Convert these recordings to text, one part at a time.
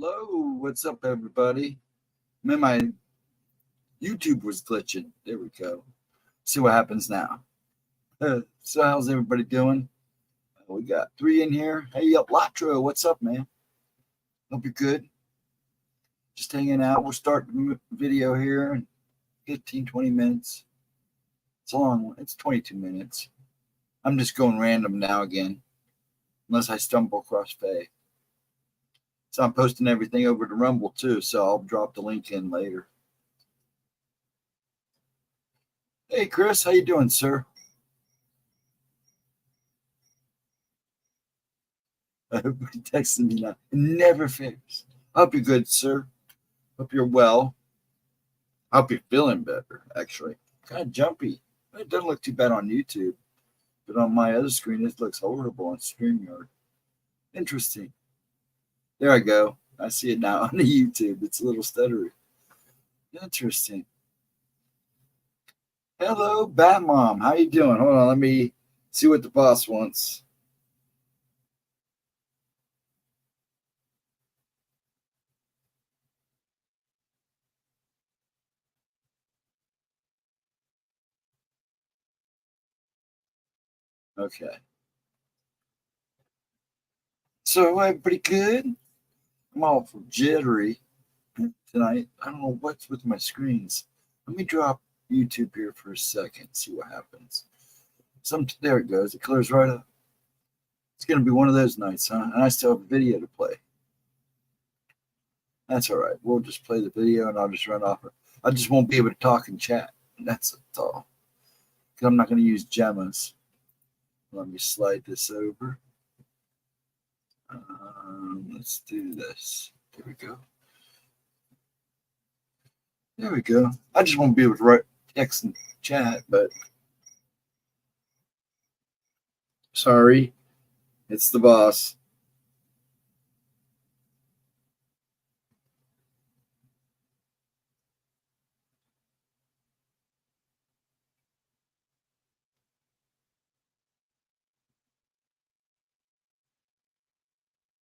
Hello, what's up, everybody? Man, my YouTube was glitching. There we go. See what happens now. So, how's everybody doing? We got 3 in here. Hey, Latro, what's up, man? Hope you're good. Just hanging out. We'll start the video here in 15, 20 minutes. It's long. It's 22 minutes. I'm just going random now again, unless I stumble across Fae. So I'm posting everything over to Rumble too, so I'll drop the link in later. Hey, Chris, how you doing, sir? Everybody texting me now. It never fails. Hope you're good, sir. Hope you're well. Hope you're feeling better, actually. Kind of jumpy. It doesn't look too bad on YouTube, but on my other screen, it looks horrible on StreamYard. Interesting. There I go. I see it now on the YouTube. It's a little stuttery. Interesting. Hello, Batmom. How you doing? Hold on. Let me see what the boss wants. Okay. So I'm pretty good. I'm all jittery tonight. I don't know what's with my screens. Let me drop YouTube here for a second, see what happens. There it goes. It clears right up. It's going to be one of those nights, huh? And I still have a video to play. That's all right. We'll just play the video and I'll just run off. I just won't be able to talk and chat. That's all. Because I'm not going to use Gemma's. Let me slide this over. Let's do this. There we go. There we go. I just won't be able to write text and chat, but sorry, it's the boss.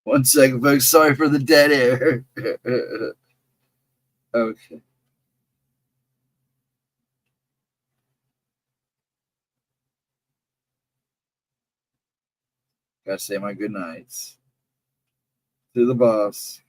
One second, folks. Sorry for the dead air. Okay. Gotta say my good nights to the boss.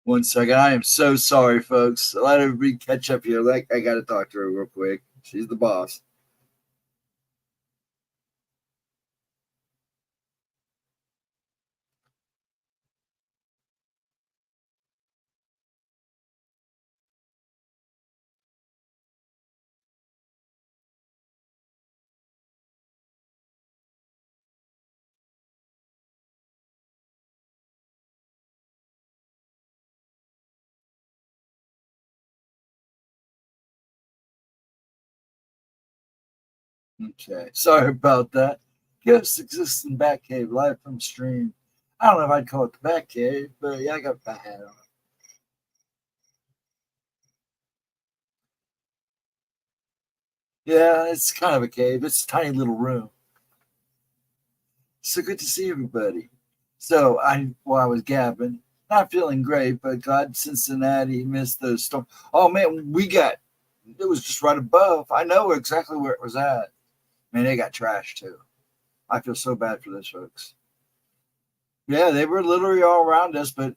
One second. I am so sorry, folks. Let everybody catch up here. I got to talk to her real quick. She's the boss. Okay. Sorry about that. Ghosts exist in Batcave, live from stream. I don't know if I'd call it the Batcave, but yeah, I got Bat hat on. Yeah, it's kind of a cave. It's a tiny little room. So good to see everybody. So I was gabbing, not feeling great, but glad Cincinnati missed those storms. Oh man, it was just right above. I know exactly where it was at. Man, they got trashed too. I feel so bad for those folks. Yeah, they were literally all around us, but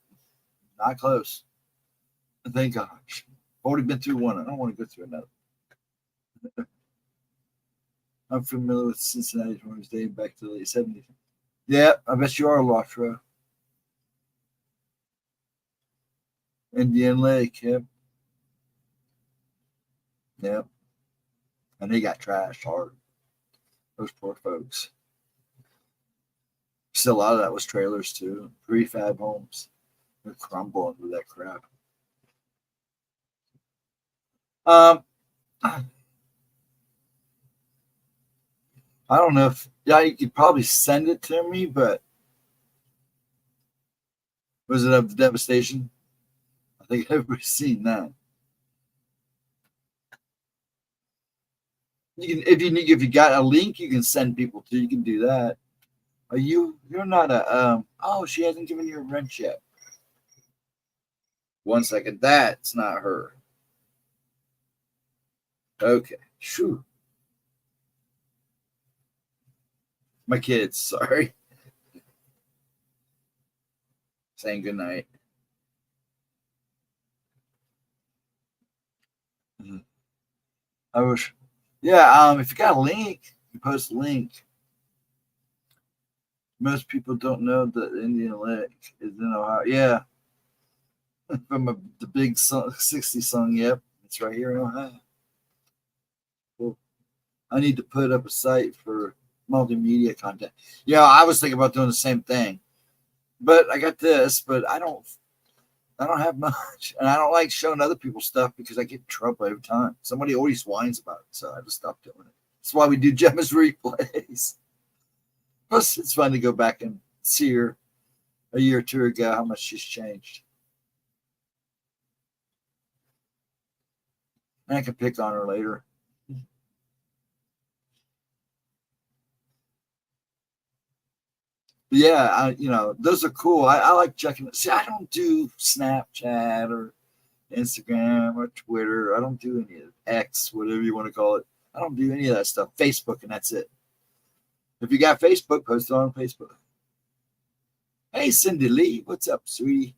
not close. Thank gosh. Already been through one. I don't want to go through another. I'm familiar with Cincinnati storms dating back to the late 70s. Yeah, I bet you are, Latra. Indian Lake, yep. Yep. And they got trashed hard. Those poor folks. Still, a lot of that was trailers too. Prefab homes. They're crumbling with that crap. I don't know if you could probably send it to me, but was it of devastation? I think everybody's seen that. You can if you got a link you can send people to, you can do that. Are you're not a oh, she hasn't given you a wrench yet. 1 second, that's not her. Okay, shoo. My kids, sorry. Saying goodnight. I wish. Yeah, if you got a link, you post a link. Most people don't know that Indian Lake is in Ohio. Yeah. From the big 60 song, yep. It's right here in Ohio. Well, I need to put up a site for multimedia content. Yeah, I was thinking about doing the same thing. But I got this, but I don't have much. And I don't like showing other people's stuff because I get in trouble every time. Somebody always whines about it, so I just stopped doing it. That's why we do Gemma's replays. Plus, it's fun to go back and see her a year or two ago, how much she's changed. And I can pick on her later. But yeah, those are cool. I like checking it. See, I don't do Snapchat or Instagram or Twitter. I don't do any of it. X, whatever you want to call it. I don't do any of that stuff. Facebook, and that's it. If you got Facebook, post it on Facebook. Hey, Cindy Lee, what's up, sweetie?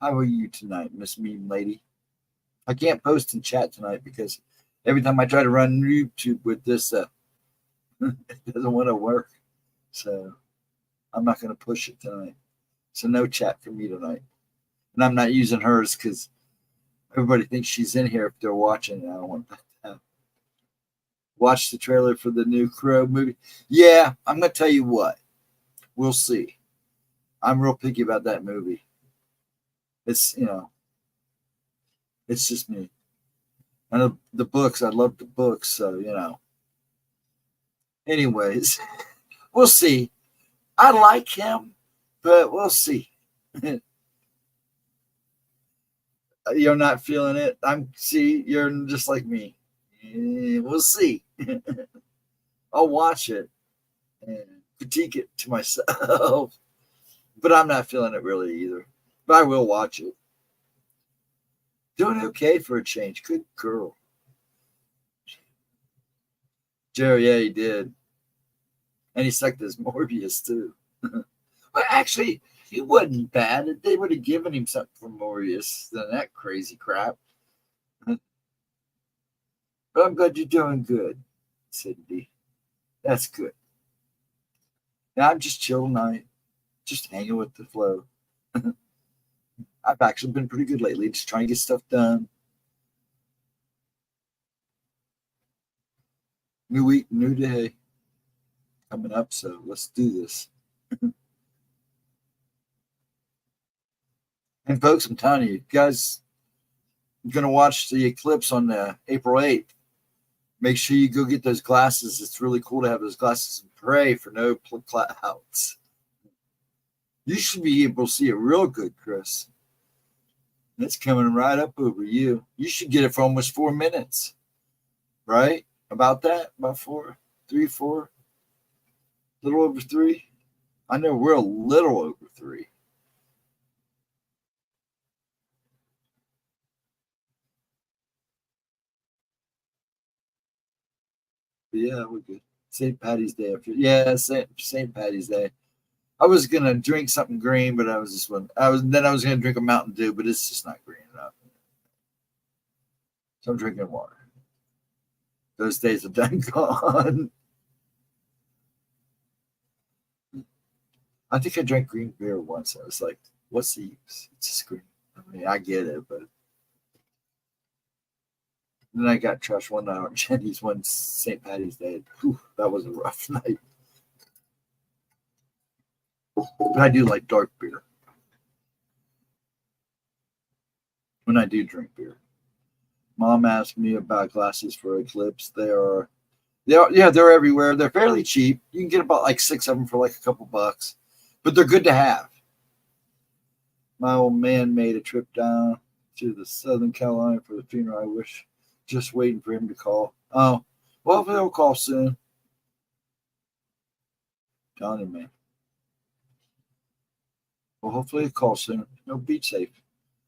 How are you tonight, Miss Mean Lady? I can't post in chat tonight because every time I try to run YouTube with this, it doesn't want to work. So I'm not going to push it tonight. So no chat for me tonight. And I'm not using hers because everybody thinks she's in here if they're watching. I don't want that to happen. Watch the trailer for the new Crow movie. Yeah, I'm going to tell you what. We'll see. I'm real picky about that movie. It's, it's just me. And the books, I love the books. So, anyways, we'll see. I like him, but we'll see. You're not feeling it. You're just like me. We'll see. I'll watch it and critique it to myself, but I'm not feeling it really either. But I will watch it. Doing okay for a change. Good girl. Jerry, yeah, he did. And he sucked his Morbius too. But actually, he wasn't bad. They would have given him something for Morbius than that crazy crap. But I'm glad you're doing good, Cindy. That's good. Now I'm just chill tonight, just hanging with the flow. I've actually been pretty good lately, just trying to get stuff done. New week, new day coming up, so let's do this. And folks, I'm telling you, guys, you're going to watch the eclipse on April 8th. Make sure you go get those glasses. It's really cool to have those glasses and pray for no clouds. You should be able to see it real good, Chris. It's coming right up over you. You should get it for almost 4 minutes, right? About that? About 4, 3, 4? A little over 3? I know we're a little over 3. But yeah, we're good. St. Patty's Day. St. Patty's Day. I was gonna drink something green, but I was gonna drink a Mountain Dew, but it's just not green enough. So I'm drinking water. Those days are done gone. I think I drank green beer once. I was like, what's the use? It's just green. I mean, I get it, but then I got trashed one night on Jenny's one St. Patty's Day. Whew, that was a rough night. But I do like dark beer when I do drink beer. Mom asked me about glasses for Eclipse. They're everywhere. They're fairly cheap. You can get about like 6 of them for like a couple bucks, but they're good to have. My old man made a trip down to the Southern Carolina for the funeral. I wish, just waiting for him to call. Oh, well, he'll call soon. Johnny, man. Well, hopefully he'll call soon. No, be safe.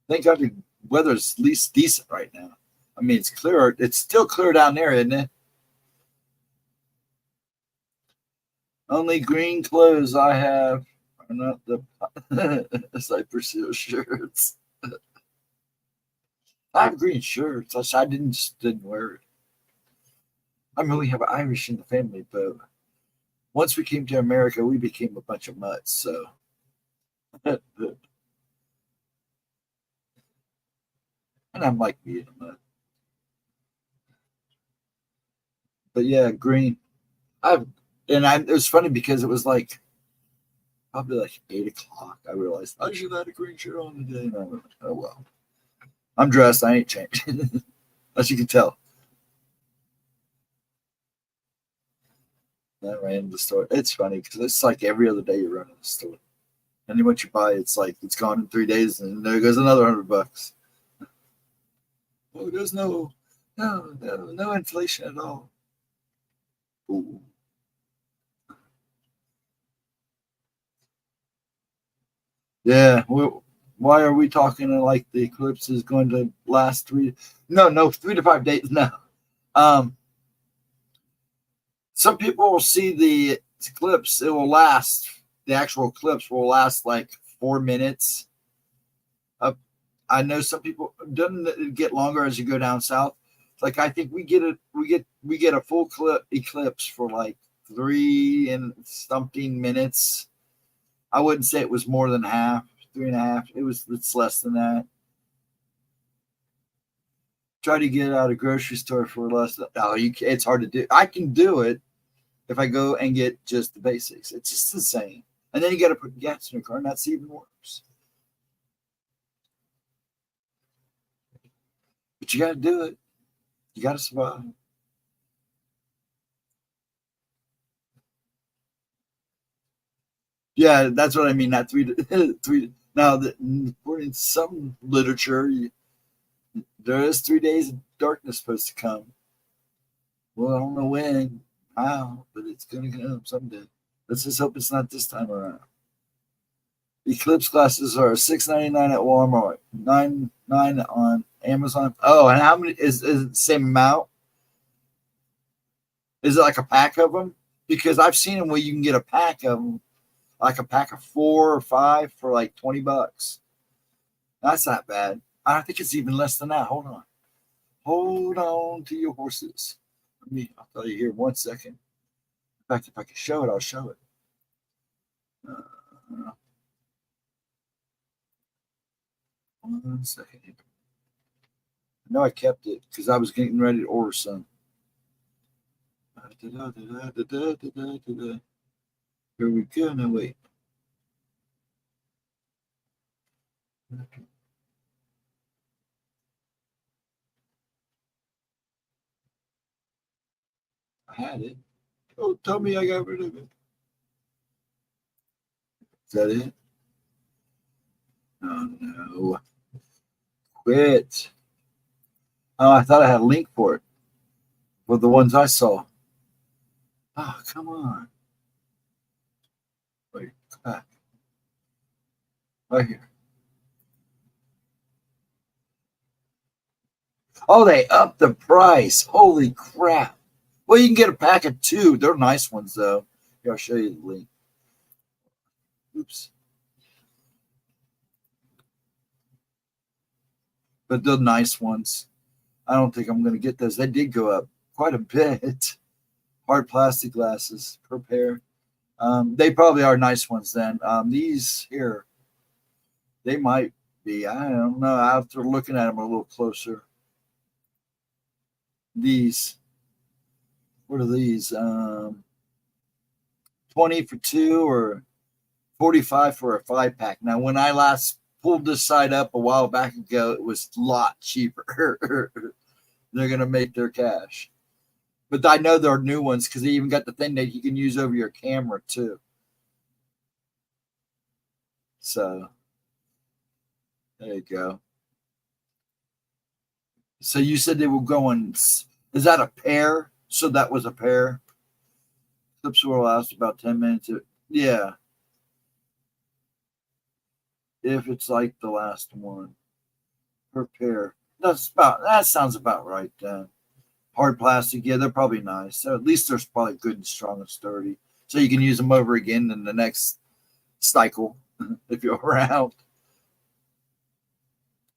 Thank God the weather's at least decent right now. I mean, it's clear. It's still clear down there, isn't it? Only green clothes I have are not the Cypress Hill shirts. I have green shirts. I didn't wear it. I mean, we have Irish in the family, but once we came to America, we became a bunch of mutts. So, and I'm like being a mutt. But yeah, green. It was funny because it was like probably like 8 o'clock. I realized I should have had a green shirt on today. And I went, oh well. I'm dressed. I ain't changed. As you can tell. I ran into the store. It's funny because it's like every other day you run in the store. And then what you buy, it's like it's gone in 3 days, and there goes another $100. Oh, there's no inflation at all. Ooh. Yeah. Why are we talking like the eclipse is going to last 3 to 5 days? No. Some people will see the eclipse. It will last. The actual eclipse will last like 4 minutes. I know some people doesn't it get longer as you go down south. Like I think we get a full eclipse for like 3 and something minutes. I wouldn't say it was more than half, 3.5. It's less than that. Try to get out of grocery store for less. It's hard to do. I can do it if I go and get just the basics. It's just the same. And then you got to put gas in your car, and that's even worse. But you got to do it. You got to survive. Yeah, that's what I mean. Not 3. Now, according to some literature, there is 3 days of darkness supposed to come. Well, I don't know when, how, but it's going to come someday. Let's just hope it's not this time around. Eclipse glasses are $6.99 at Walmart, $9.99 on Amazon. Oh, and how many is it the same amount? Is it like a pack of them? Because I've seen them where you can get a pack of them, like a pack of 4 or 5 for like $20. That's not bad. I think it's even less than that. Hold on. Hold on to your horses. I'll tell you here 1 second. In fact, if I can show it, I'll show it. 1 second here. I know I kept it because I was getting ready to order some. Here we go. No, wait. I had it. Oh, tell me I got rid of it. Is that it? Oh, no. Quit. Oh, I thought I had a link for it. For the ones I saw. Oh, come on. Wait, come back. Right here. Oh, they upped the price. Holy crap. Well, you can get a pack of 2. They're nice ones, though. Here, I'll show you the link. Oops. But they're nice ones. I don't think I'm going to get those. They did go up quite a bit. Hard plastic glasses per pair. They probably are nice ones then. These here, they might be. I don't know. After looking at them a little closer. these. What are these? 20 for 2 or 45 for a 5-pack. Now, when I last pulled this site up a while back ago, it was a lot cheaper. They're going to make their cash. But I know there are new ones because they even got the thing that you can use over your camera too. So, there you go. So you said they were going, is that a pair? So that was a pair? Clips will last about 10 minutes. Yeah. If it's like the last one per pair. That sounds about right then. Hard plastic, yeah, they're probably nice. So at least they're probably good and strong and sturdy. So you can use them over again in the next cycle if you're around.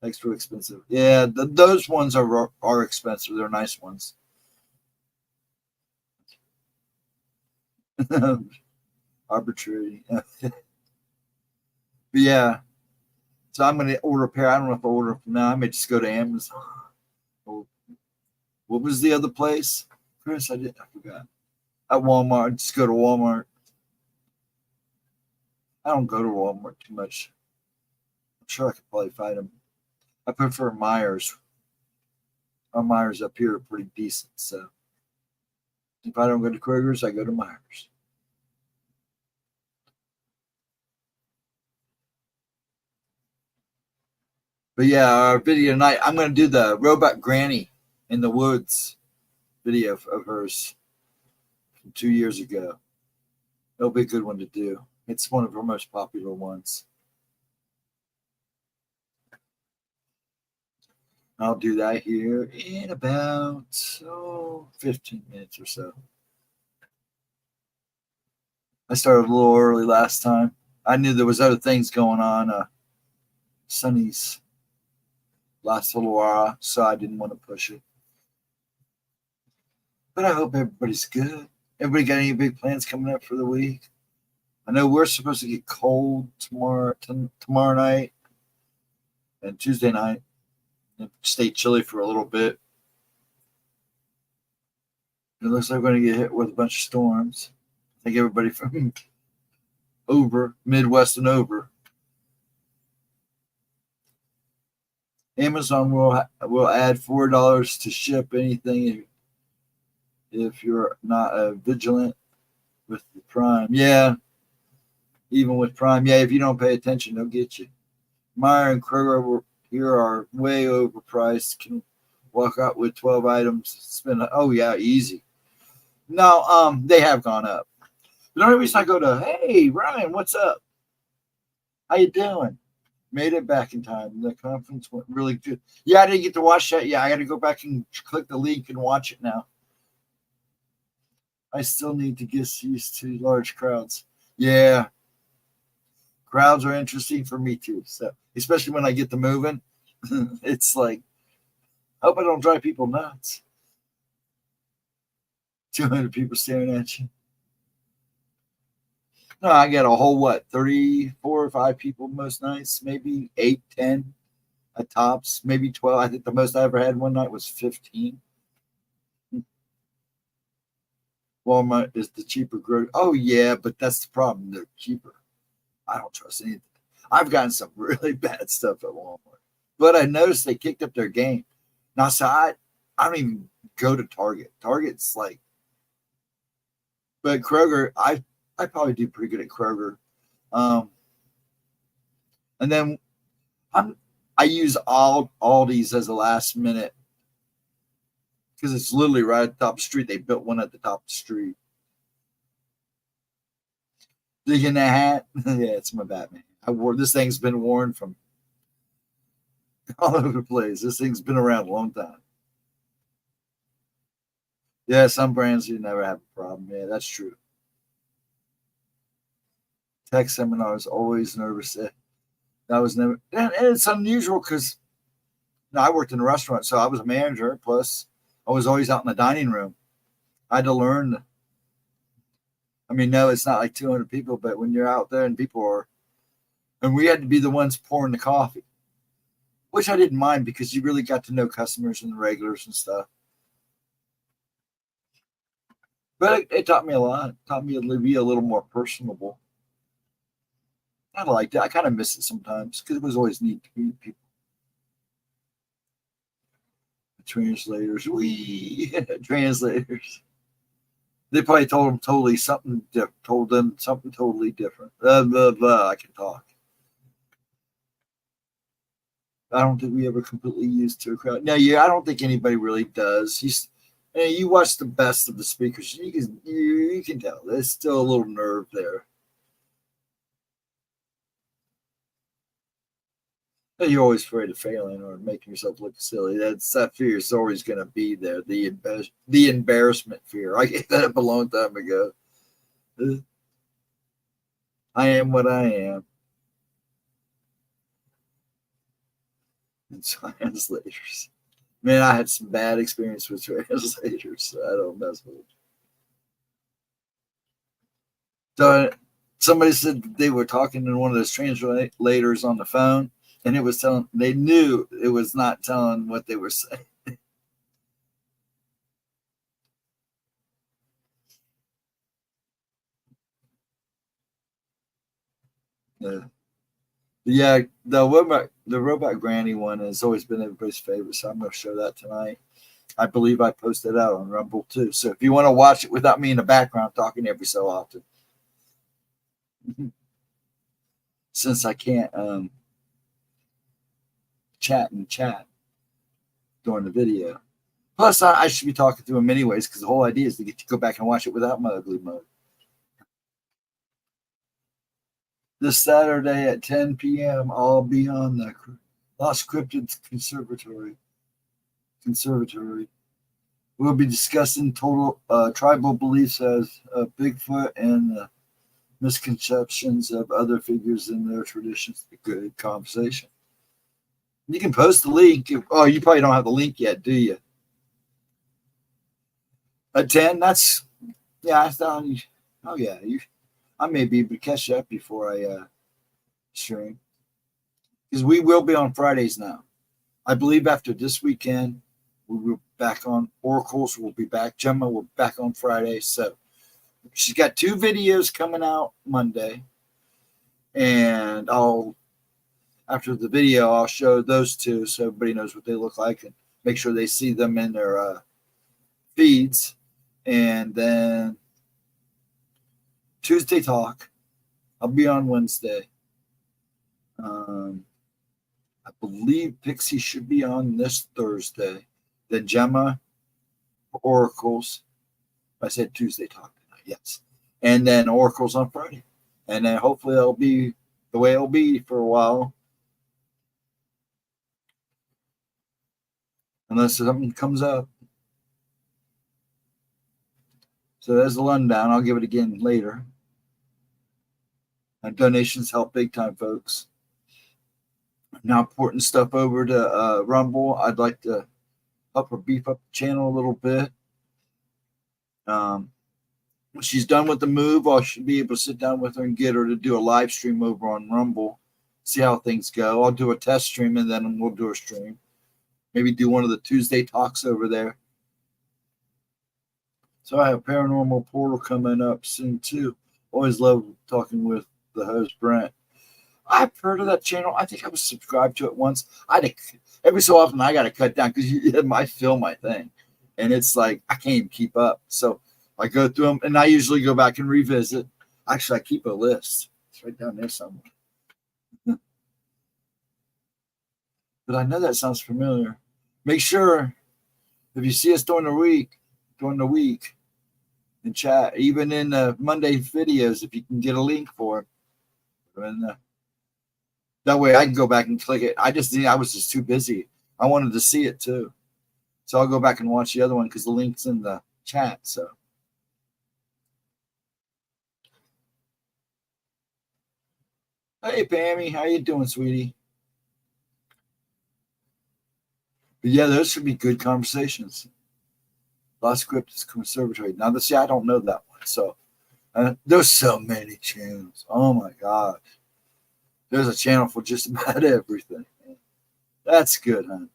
Extra expensive. Yeah, those ones are expensive. They're nice ones. Arbitrary. But yeah. So I'm going to order a pair. I don't know if I order from now. I may just go to Amazon. What was the other place? Chris, I forgot. At Walmart. Just go to Walmart. I don't go to Walmart too much. I'm sure I could probably find them. I prefer Myers. Our Myers up here are pretty decent. So if I don't go to Kroger's, I go to Myers. But yeah, our video tonight, I'm going to do the Robot Granny in the Woods video of hers from 2 years ago. It'll be a good one to do. It's one of her most popular ones. I'll do that here in about 15 minutes or so. I started a little early last time. I knew there was other things going on. Sonny's last little while, so I didn't want to push it. But I hope everybody's good. Everybody got any big plans coming up for the week? I know we're supposed to get cold tomorrow night and Tuesday night. And stay chilly for a little bit. It looks like we're going to get hit with a bunch of storms. I think everybody from Midwest and over. Amazon will add $4 to ship anything if you're not vigilant with the Prime. Yeah, even with Prime. Yeah, if you don't pay attention, they'll get you. Meyer and Kroger here are way overpriced. Can walk out with 12 items. Spend easy. No, they have gone up. The only reason I go to, hey Ryan, what's up? How you doing? Made it back in time. The conference went really good. Yeah, I didn't get to watch that. Yeah, I got to go back and click the link and watch it now. I still need to get used to large crowds. Yeah. Crowds are interesting for me too. So, especially when I get to moving, it's like, I hope I don't drive people nuts. 200 people staring at you. No, I got a whole 34 or 5 people most nights, maybe 8, 10 at tops, maybe 12. I think the most I ever had one night was 15. Walmart is the cheaper grocery. Oh yeah, but that's the problem. They're cheaper. I don't trust anything. I've gotten some really bad stuff at Walmart, but I noticed they kicked up their game. Now, so I don't even go to Target. Target's like, but Kroger, I probably do pretty good at Kroger. And then I use Aldi's as a last minute because it's literally right at the top of the street. They built one at the top of the street. Digging that hat? Yeah, it's my Batman. This thing's been worn from all over the place. This thing's been around a long time. Yeah, some brands you never have a problem. Yeah, that's true. Tech seminars, always nervous. That was never, and it's unusual because I worked in a restaurant, so I was a manager. Plus, I was always out in the dining room. I had to learn. No, it's not like 200 people, but when you're out there and people are, and we had to be the ones pouring the coffee, which I didn't mind because you really got to know customers and the regulars and stuff. But it taught me a lot. It taught me to be a little more personable. I liked it. I kind of miss it sometimes because it was always neat to meet people. Translators, translators. They probably told them totally something. Told them something totally different. Blah, blah. I can talk. I don't think we ever completely used to a crowd. No, yeah, I don't think anybody really does. You watch the best of the speakers, you can tell there's still a little nerve there. You're always afraid of failing or making yourself look silly. That fear is always going to be there. The embarrassment fear. I gave that up a long time ago. I am what I am. And translators. Man, I had some bad experience with translators. So I don't mess with it. So somebody said they were talking to one of those translators on the phone, and it was telling. They knew it was not telling what they were saying. Yeah, the robot granny one has always been everybody's favorite, so I'm going to show that tonight. I believe I posted out on Rumble too. So if you want to watch it without me in the background talking every so often, since I can't chat during the video. Plus, I should be talking to him anyways because the whole idea is to get to go back and watch it without my ugly mug. This Saturday at 10 p.m., I'll be on the Lost Cryptids Conservatory. We'll be discussing total tribal beliefs as Bigfoot and misconceptions of other figures in their traditions. A good conversation. You can post the link. Oh, you probably don't have the link yet, do you? At 10, I thought, oh yeah, I may be able to catch up before I stream. Because we will be on Fridays now. I believe after this weekend, we will back on Oracles. We'll be back. Gemma will be back on Friday. So she's got 2 videos coming out Monday. And after the video, I'll show those 2 so everybody knows what they look like and make sure they see them in their feeds. And then Tuesday talk. I'll be on Wednesday. I believe Pixie should be on this Thursday. Then Gemma, Oracles. I said Tuesday talk tonight, yes. And then Oracles on Friday. And then hopefully it'll be the way it'll be for a while. Unless something comes up. So there's the rundown. I'll give it again later. And donations help big time, folks. Now porting stuff over to Rumble. I'd like to help her beef up the channel a little bit. When she's done with the move, I should be able to sit down with her and get her to do a live stream over on Rumble. See how things go. I'll do a test stream and then we'll do a stream. Maybe do one of the Tuesday talks over there. So I have Paranormal Portal coming up soon too. Always love talking with the host Brent. I've heard of that channel. I think I was subscribed to it once. Every so often I got to cut down because I film my thing, and it's like I can't even keep up. So I go through them, and I usually go back and revisit. Actually, I keep a list. It's right down there somewhere. But I know that sounds familiar. Make sure if you see us during the week, in chat, even in the Monday videos, if you can get a link for it. And that way I can go back and click it. I was just too busy. I wanted to see it too. So I'll go back and watch the other one because the link's in the chat. So hey Pammy, how you doing, sweetie? But yeah, those should be good conversations. Lost Cryptids Conservatory. Now I don't know that one. So there's so many channels. Oh my gosh. There's a channel for just about everything. That's good, huh?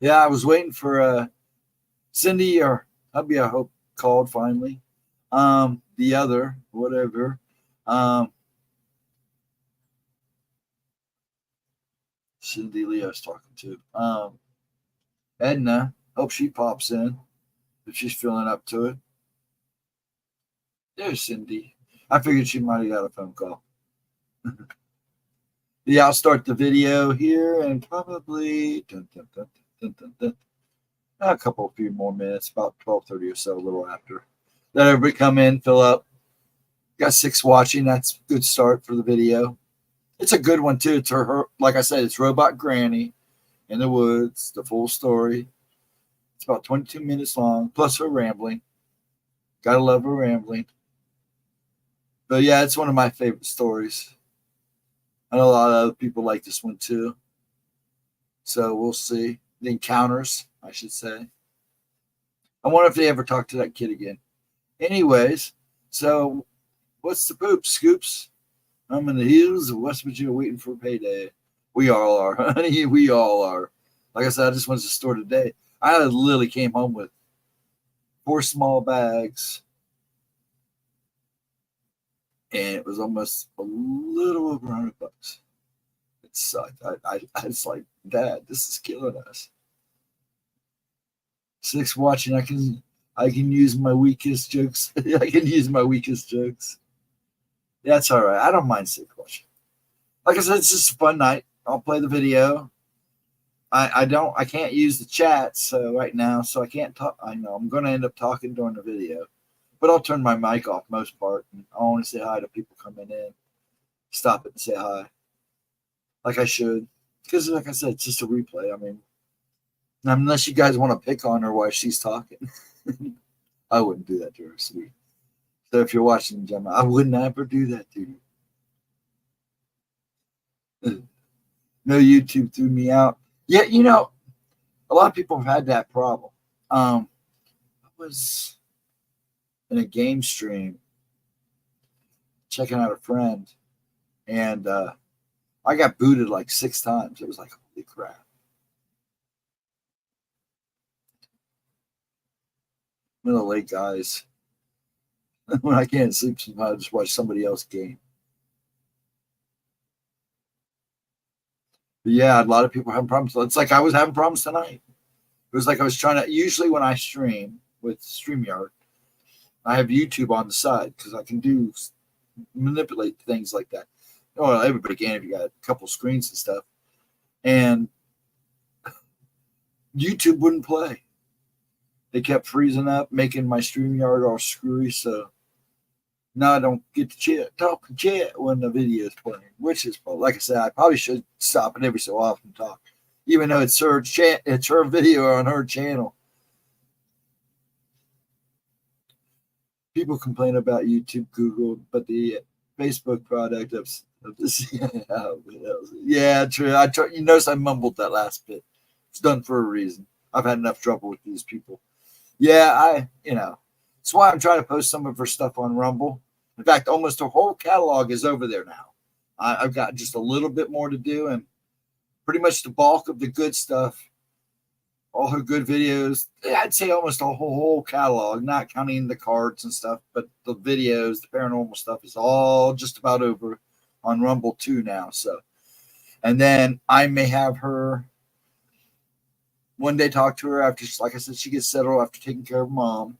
Yeah, I was waiting for Cindy or hubby, I hope, called finally. The other, whatever. Cindy Lee I was talking to. Edna, hope she pops in if she's feeling up to it. There's Cindy. I figured she might have got a phone call. Yeah, I'll start the video here and probably a few more minutes, about 12:30 or so, a little after. Let everybody come in, fill up. Got 6 watching. That's a good start for the video. It's a good one too. It's her, like I said, it's Robot Granny in the woods, the full story. It's about 22 minutes long, plus her rambling. Gotta love her rambling. But yeah, it's one of my favorite stories. I know a lot of other people like this one too. So we'll see. The Encounters, I should say. I wonder if they ever talk to that kid again. Anyways, so what's the poop, Scoops? I'm in the hills of West Virginia waiting for payday. We all are, honey. We all are. Like I said, I just went to the store today. I literally came home with 4 small bags. And it was almost a little over $100. It sucked. I was like, Dad, this is killing us. 6 watching. I can use my weakest jokes. I can use my weakest jokes. That's all right. I don't mind 6 watching. Like I said, it's just a fun night. I'll play the video. I can't use the chat so right now, so I can't talk. I know I'm going to end up talking during the video. But I'll turn my mic off most part. And I want to say hi to people coming in. Stop it and say hi. Like I should. Because like I said, it's just a replay. I mean, unless you guys want to pick on her while she's talking. I wouldn't do that to her, sweet. So if you're watching, Gemma, I would never do that to you. No, YouTube threw me out. Yeah, a lot of people have had that problem. I was in a game stream checking out a friend, and I got booted like 6 times. It was like, holy crap. One of the late guys. When I can't sleep, sometimes I just watch somebody else game. But yeah, a lot of people having problems. It's like I was having problems tonight. It was like I was trying to, usually when I stream with StreamYard, I have YouTube on the side because I can manipulate things like that. Well, everybody can if you got a couple screens and stuff. And YouTube wouldn't play. They kept freezing up, making my StreamYard all screwy. So now I don't get to talk and chat when the video is playing, which is, like I said, I probably should stop it every so often and talk, even though it's her video on her channel. People complain about YouTube, Google, but the Facebook product of this. Yeah, true. You notice I mumbled that last bit. It's done for a reason. I've had enough trouble with these people. Yeah, that's why I'm trying to post some of her stuff on Rumble. In fact, almost her whole catalog is over there now. I've got just a little bit more to do, and pretty much the bulk of the good stuff, all her good videos, I'd say almost a whole catalog, not counting the cards and stuff, but the videos, the paranormal stuff is all just about over on Rumble too now. So, and then I may have her one day talk to her after, like I said, she gets settled after taking care of mom.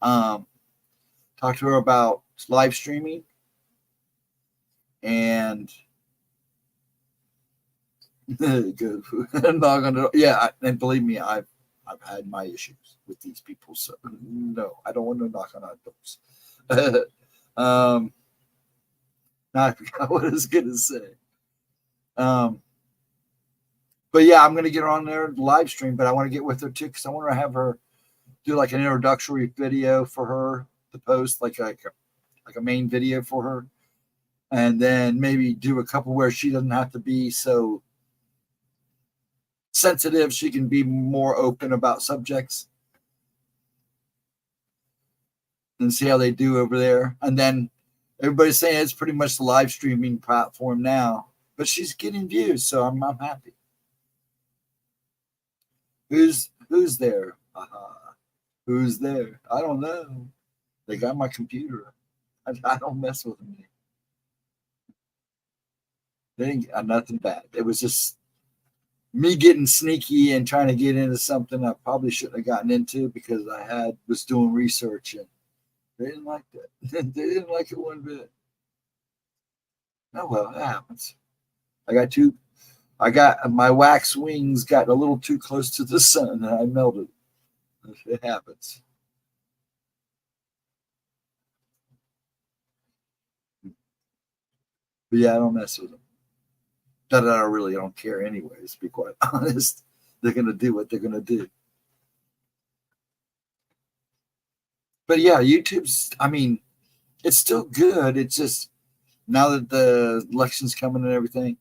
Talk to her about live streaming and good. I'm not gonna. Yeah, and believe me, I've had my issues with these people. So no, I don't want to knock on our doors. Now I forgot what I was gonna say. But yeah, I'm gonna get her on there live stream, but I want to get with her too because I want to have her do like an introductory video for her to post, like a main video for her, and then maybe do a couple where she doesn't have to be so sensitive. She can be more open about subjects and see how they do over there. And then everybody's saying it's pretty much the live streaming platform now, but she's getting views, so I'm happy. Who's there? Who's there? I don't know. They got my computer. I don't mess with them. They didn't get nothing bad. It was just me getting sneaky and trying to get into something I probably shouldn't have gotten into because I was doing research and they didn't like that. They didn't like it one bit. Oh well, that happens. I got my wax wings got a little too close to the sun and I melted. It happens. But yeah, I don't mess with them. That I really don't care anyways, to be quite honest. They're gonna do what they're gonna do. But yeah, it's still good. It's just now that the election's coming and everything,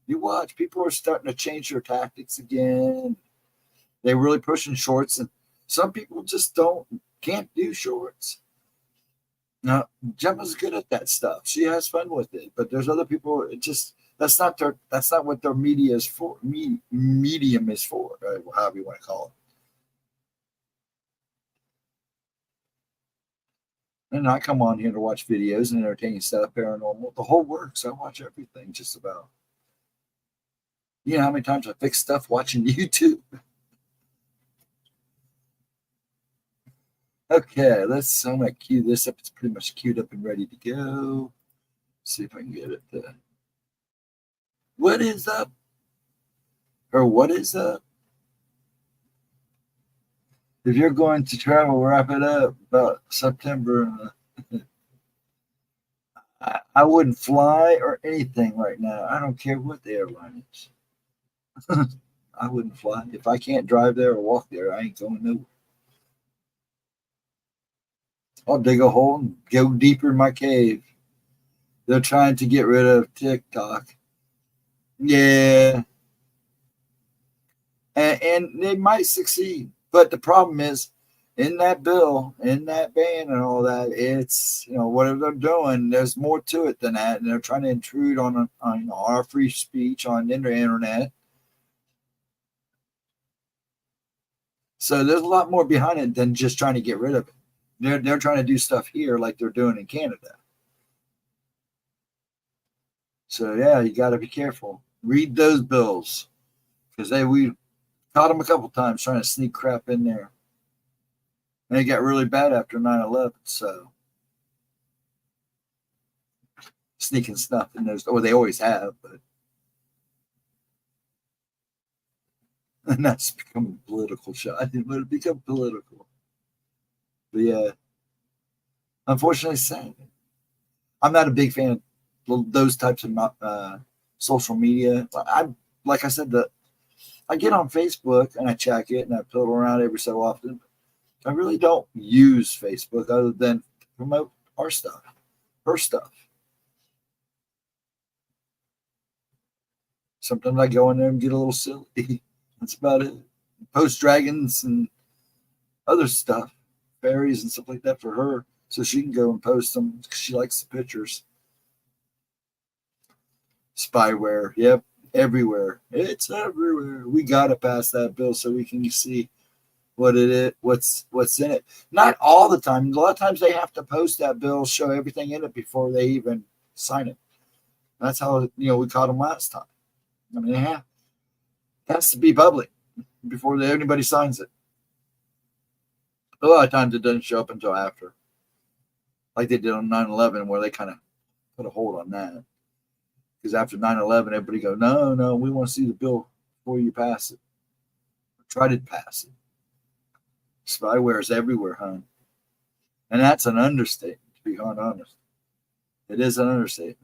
you watch, people are starting to change their tactics again. They're really pushing shorts, and some people just can't do shorts. Now, Gemma's good at that stuff. She has fun with it, but there's other people. That's not what their media is for. Medium is for, right? However you want to call it. And I come on here to watch videos and entertaining stuff, paranormal, the whole works. I watch everything just about. You know how many times I fix stuff watching YouTube? Okay, I'm gonna cue this up. It's pretty much queued up and ready to go. See if I can get it there. What is up? Or what is up? If you're going to travel, wrap it up about September. I wouldn't fly or anything right now. I don't care what the airline is. I wouldn't fly. If I can't drive there or walk there, I ain't going nowhere. I'll dig a hole and go deeper in my cave. They're trying to get rid of TikTok. Yeah. And they might succeed. But the problem is, in that bill, in that ban and all that, it's, whatever they're doing, there's more to it than that. And they're trying to intrude on our free speech on the internet. So there's a lot more behind it than just trying to get rid of it. They're trying to do stuff here like they're doing in Canada. So yeah, you got to be careful. Read those bills because we caught them a couple times trying to sneak crap in there. And it got really bad after 9/11. So sneaking stuff in those, they always have, but and that's become a political shot. It would become political. But yeah, unfortunately, sad. I'm not a big fan of those types of social media. Like I said, I get on Facebook and I check it and I fiddle around every so often. I really don't use Facebook other than to promote her stuff. Sometimes I go in there and get a little silly. That's about it. Post dragons and other stuff, fairies and stuff like that for her, so she can go and post them because she likes the pictures. Spyware, yep, everywhere. It's everywhere. We gotta pass that bill so we can see what it is, what's in it. Not all the time. A lot of times they have to post that bill, show everything in it before they even sign it. That's how we caught them last time. I mean, it has to be public before anybody signs it. A lot of times it doesn't show up until after, like they did on 9/11, where they kind of put a hold on that. Because after 9/11, everybody go, no, we want to see the bill before you pass it. Try to pass it. Spyware is everywhere, hon. And that's an understatement, to be honest. It is an understatement.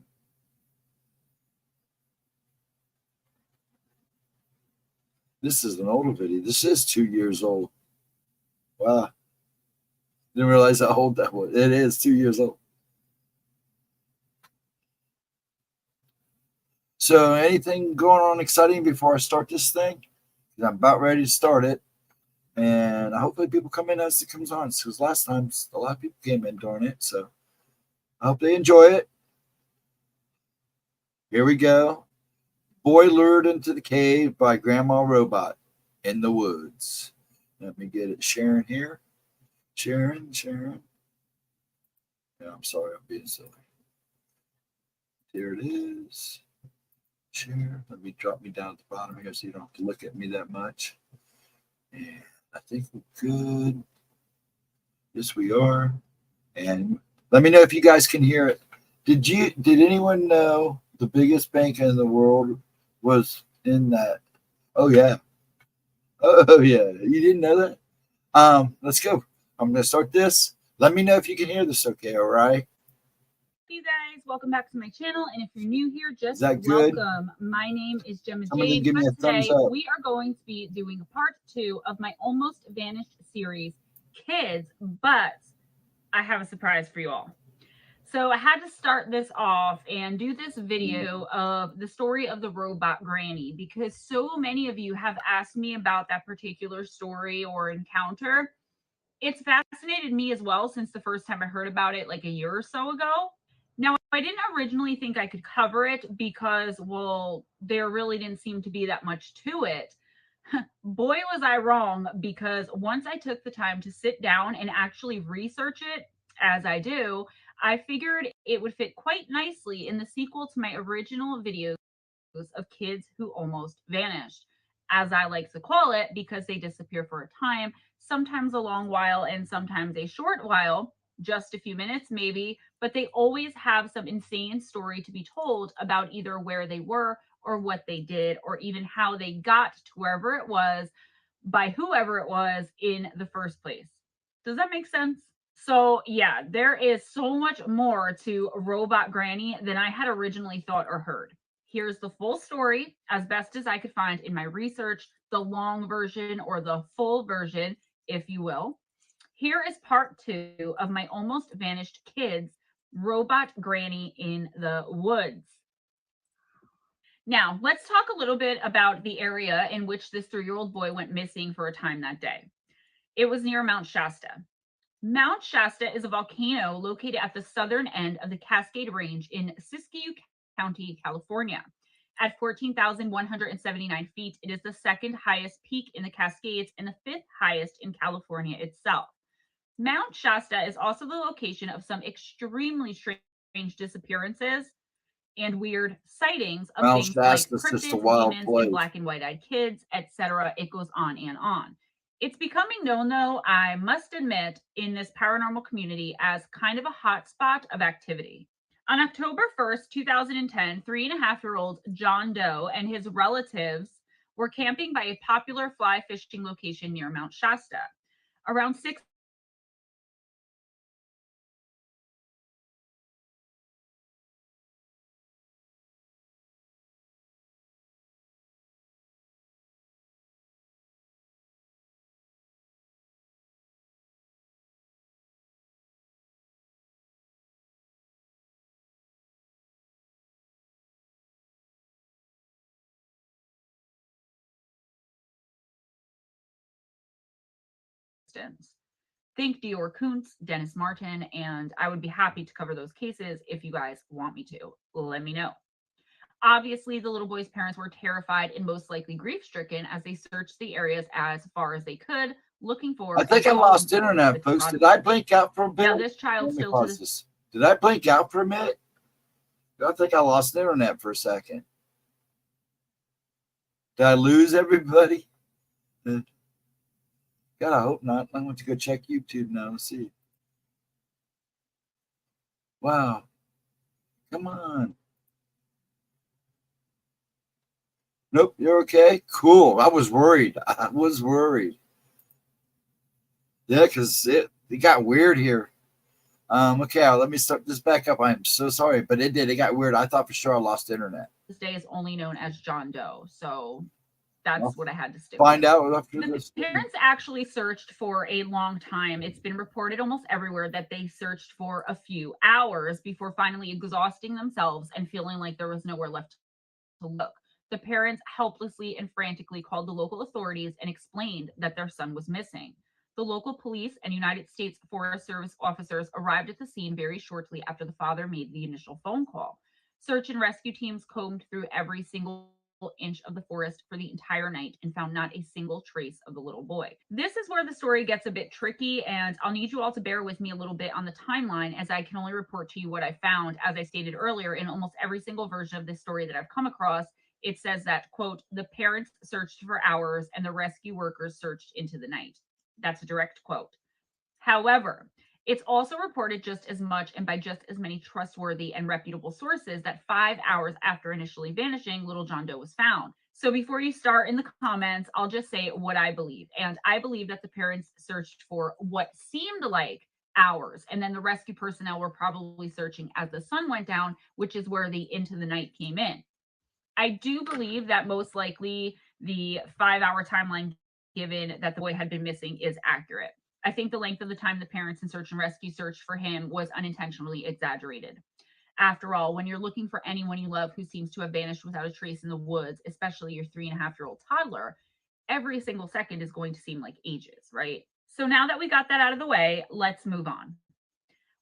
This is an older video. This is 2 years old. Wow. Didn't realize how old that was. It is 2 years old. So anything going on exciting before I start this thing? I'm about ready to start it. And hopefully people come in as it comes on. Because last time a lot of people came in during it. So I hope they enjoy it. Here we go. Boy Lured into the Cave by Grandma Robot. in the woods. Let me get it. Sharon here. Sharon. Yeah, I'm sorry, I'm being silly. Here it is. Share. Let me drop me down at the bottom here so you don't have to look at me that much. And I think we're good. Yes, we are. And let me know if you guys can hear it. Did anyone know the biggest bank in the world was in that? Oh yeah. Oh yeah. You didn't know that? Let's go. I'm gonna start this. Let me know if you can hear this okay, all right? You guys, welcome back to my channel, and if you're new here, just good? welcome. My name is Gemma Somebody Jade, give me but a thumbs today up. we are going to be doing part 2 of my Almost Vanished series, Kids, but I have a surprise for you all. So I had to start this off and do this video of the story of the robot granny because so many of you have asked me about that particular story or encounter. It's fascinated me as well since the first time I heard about it like a year or so ago. Now, I didn't originally think I could cover it because, well, there really didn't seem to be that much to it. Boy, was I wrong, because once I took the time to sit down and actually research it, as I do, I figured it would fit quite nicely in the sequel to my original videos of kids who almost vanished, as I like to call it, because they disappear for a time, sometimes a long while and sometimes a short while, just a few minutes maybe, but they always have some insane story to be told about either where they were or what they did or even how they got to wherever it was by whoever it was in the first place. Does that make sense? So, yeah, there is so much more to Robot Granny than I had originally thought or heard. Here's the full story as best as I could find in my research, the long version or the full version, if you will. Here is part 2 of my Almost Vanished Kids, Robot Granny in the Woods. Now, let's talk a little bit about the area in which this 3-year-old boy went missing for a time that day. It was near Mount Shasta. Mount Shasta is a volcano located at the southern end of the Cascade Range in Siskiyou County, California. At 14,179 feet, it is the second highest peak in the Cascades and the 5th highest in California itself. Mount Shasta is also the location of some extremely strange disappearances and weird sightings of Mount things like Shasta's just a cryptids, wild demons, place. and black and white-eyed kids, etc. It goes on and on. It's becoming known, though, I must admit, in this paranormal community as kind of a hotspot of activity. On October 1st, 2010, 3.5-year-old John Doe and his relatives were camping by a popular fly fishing location near Mount Shasta. Around 6 distance. Think Dior Kuntz, Dennis Martin, and I would be happy to cover those cases if you guys want me to. Let me know. Obviously, the little boy's parents were terrified and most likely grief-stricken as they searched the areas as far as they could, looking for. I think I lost internet, folks. Did I blink out for a bit? Now, this child still to this. Did I blink out for a minute? I think I lost internet for a second. Did I lose everybody? God, I hope not. I want to go check YouTube now. Let's see. Wow. Come on. Nope, you're okay. Cool. I was worried. Yeah, because it got weird here. Okay, let me start this back up. I'm so sorry, but it did. It got weird. I thought for sure I lost internet. This day is only known as John Doe, so that's what I had to stick find out after the this. Parents actually searched for a long time. It's been reported almost everywhere that they searched for a few hours before finally exhausting themselves and feeling like there was nowhere left to look. The parents helplessly and frantically called the local authorities and explained that their son was missing. The local police and United States Forest Service officers arrived at the scene very shortly after the father made the initial phone call. Search and rescue teams combed through every single inch of the forest for the entire night and found not a single trace of the little boy. This is where the story gets a bit tricky, and I'll need you all to bear with me a little bit on the timeline, as I can only report to you what I found. As I stated earlier, in almost every single version of this story that I've come across, it says that, quote, the parents searched for hours and the rescue workers searched into the night. That's a direct quote. However, it's also reported just as much and by just as many trustworthy and reputable sources that 5 hours after initially vanishing, little John Doe was found. So before you start in the comments, I'll just say what I believe. And I believe that the parents searched for what seemed like hours, and then the rescue personnel were probably searching as the sun went down, which is where the into the night came in. I do believe that most likely the 5-hour timeline given that the boy had been missing is accurate. I think the length of the time the parents in search and rescue searched for him was unintentionally exaggerated. After all, when you're looking for anyone you love who seems to have vanished without a trace in the woods, especially your 3.5-year-old toddler, every single second is going to seem like ages, right? So now that we got that out of the way, let's move on.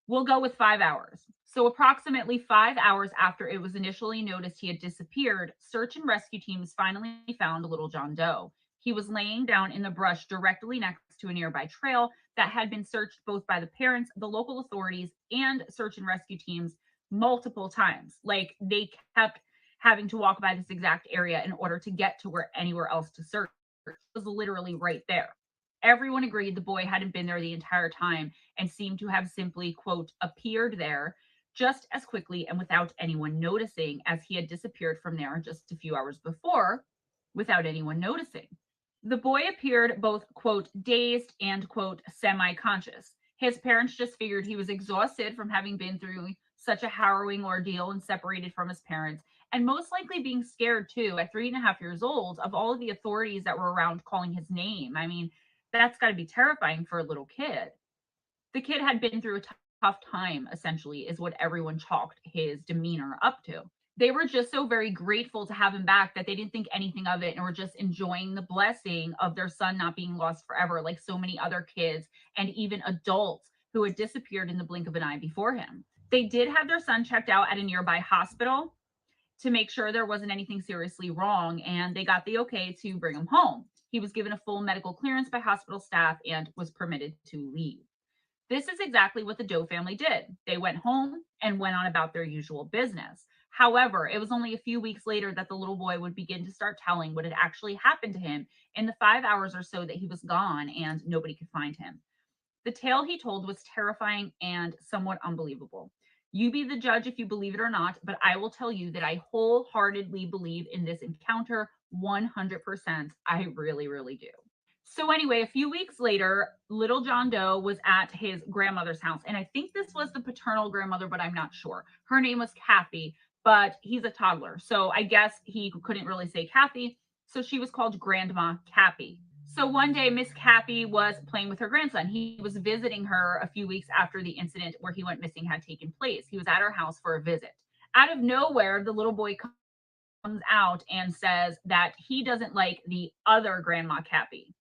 We'll go with 5 hours. So approximately 5 hours after it was initially noticed he had disappeared, search and rescue teams finally found little John Doe. He was laying down in the brush directly next to a nearby trail that had been searched both by the parents, the local authorities, and search and rescue teams multiple times. Like, they kept having to walk by this exact area in order to get to anywhere else to search. It was literally right there. Everyone agreed the boy hadn't been there the entire time and seemed to have simply, quote, appeared there just as quickly and without anyone noticing as he had disappeared from there just a few hours before without anyone noticing. The boy appeared both, quote, dazed and, quote, semi-conscious. His parents just figured he was exhausted from having been through such a harrowing ordeal and separated from his parents, and most likely being scared too at 3.5 years old of all of the authorities that were around calling his name. I mean, that's got to be terrifying for a little kid. The kid had been through a tough time, essentially, is what everyone chalked his demeanor up to. They were just so very grateful to have him back that they didn't think anything of it and were just enjoying the blessing of their son not being lost forever, like so many other kids and even adults who had disappeared in the blink of an eye before him. They did have their son checked out at a nearby hospital to make sure there wasn't anything seriously wrong, and they got the okay to bring him home. He was given a full medical clearance by hospital staff and was permitted to leave. This is exactly what the Doe family did. They went home and went on about their usual business. However, it was only a few weeks later that the little boy would begin to start telling what had actually happened to him in the 5 hours or so that he was gone and nobody could find him. The tale he told was terrifying and somewhat unbelievable. You be the judge if you believe it or not, but I will tell you that I wholeheartedly believe in this encounter 100%. I really, really do. So anyway, a few weeks later, little John Doe was at his grandmother's house. And I think this was the paternal grandmother, but I'm not sure. Her name was Kathy, but he's a toddler. So I guess he couldn't really say Kathy. So she was called Grandma Cappy. So one day, Miss Cappy was playing with her grandson. He was visiting her a few weeks after the incident where he went missing had taken place. He was at her house for a visit. Out of nowhere, the little boy comes out and says that he doesn't like the other Grandma Cappy.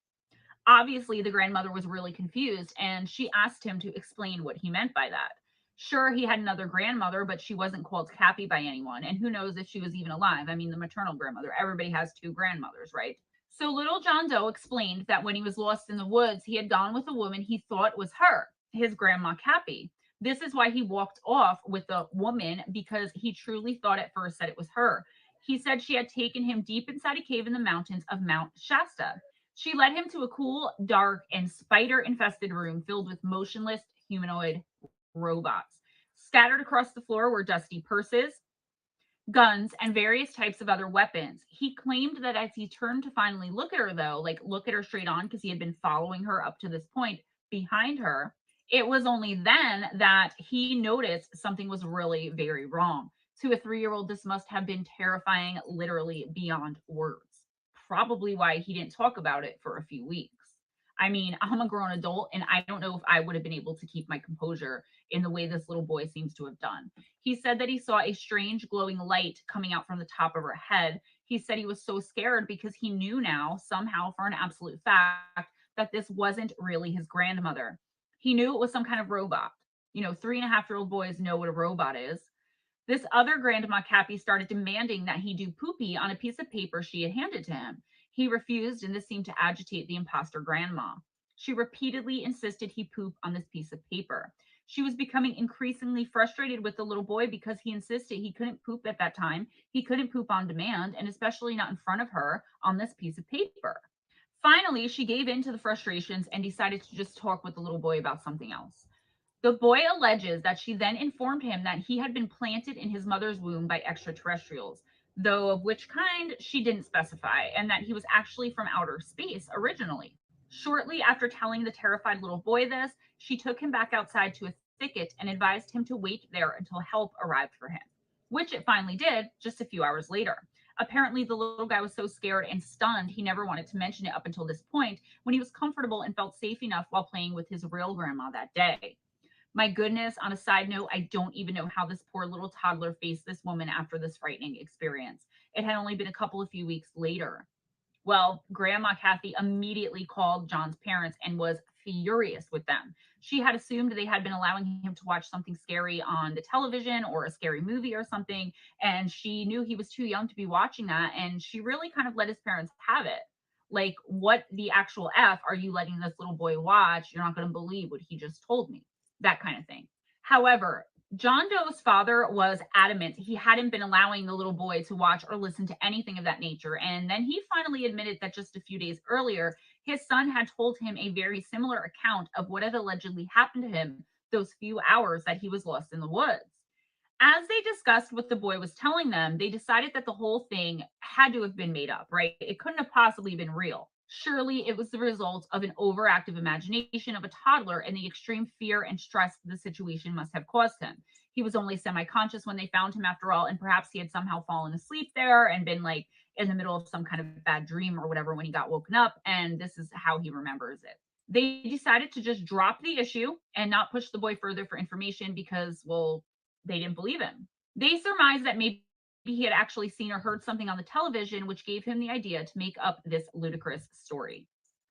Obviously, the grandmother was really confused, and she asked him to explain what he meant by that. Sure, he had another grandmother, but she wasn't called Cappy by anyone, and who knows if she was even alive. I mean, the maternal grandmother, everybody has two grandmothers, right? So little John Doe explained that when he was lost in the woods, he had gone with a woman he thought was her, his Grandma Cappy. This is why he walked off with the woman, because he truly thought at first that it was her. He said she had taken him deep inside a cave in the mountains of Mount Shasta. She led him to a cool, dark, and spider-infested room filled with motionless humanoid robots. Scattered across the floor were dusty purses, guns, and various types of other weapons. He claimed that as he turned to finally look at her, though, like look at her straight on, because he had been following her up to this point behind her, it was only then that he noticed something was really very wrong. To a 3-year-old, this must have been terrifying, literally beyond words. Probably why he didn't talk about it for a few weeks. I mean, I'm a grown adult, and I don't know if I would have been able to keep my composure in the way this little boy seems to have done. He said that he saw a strange glowing light coming out from the top of her head. He said he was so scared because he knew now, somehow for an absolute fact, that this wasn't really his grandmother. He knew it was some kind of robot. You know, 3.5-year-old boys know what a robot is. This other grandma, Kathy, started demanding that he do poopy on a piece of paper she had handed to him. He refused, and this seemed to agitate the imposter grandma. She repeatedly insisted he poop on this piece of paper. She was becoming increasingly frustrated with the little boy because he insisted he couldn't poop at that time. He couldn't poop on demand, and especially not in front of her on this piece of paper. Finally, she gave in to the frustrations and decided to just talk with the little boy about something else. The boy alleges that she then informed him that he had been planted in his mother's womb by extraterrestrials, though of which kind she didn't specify, and that he was actually from outer space originally. Shortly after telling the terrified little boy this, she took him back outside to a thicket and advised him to wait there until help arrived for him, which it finally did just a few hours later. Apparently, the little guy was so scared and stunned he never wanted to mention it up until this point, when he was comfortable and felt safe enough while playing with his real grandma that day. My goodness, on a side note, I don't even know how this poor little toddler faced this woman after this frightening experience. It had only been a few weeks later. Well, Grandma Kathy immediately called John's parents and was furious with them. She had assumed they had been allowing him to watch something scary on the television or a scary movie or something, and she knew he was too young to be watching that, and she really kind of let his parents have it. Like, what the actual F are you letting this little boy watch? You're not going to believe what he just told me. That kind of thing. However, John Doe's father was adamant he hadn't been allowing the little boy to watch or listen to anything of that nature. And then he finally admitted that just a few days earlier, his son had told him a very similar account of what had allegedly happened to him those few hours that he was lost in the woods. As they discussed what the boy was telling them, they decided that the whole thing had to have been made up, right? It couldn't have possibly been real. Surely it was the result of an overactive imagination of a toddler and the extreme fear and stress the situation must have caused him. He was only semi-conscious when they found him after all, and perhaps he had somehow fallen asleep there and been like in the middle of some kind of bad dream or whatever when he got woken up, and this is how he remembers it. They decided to just drop the issue and not push the boy further for information because, well, they didn't believe him. They surmised that maybe he had actually seen or heard something on the television, which gave him the idea to make up this ludicrous story.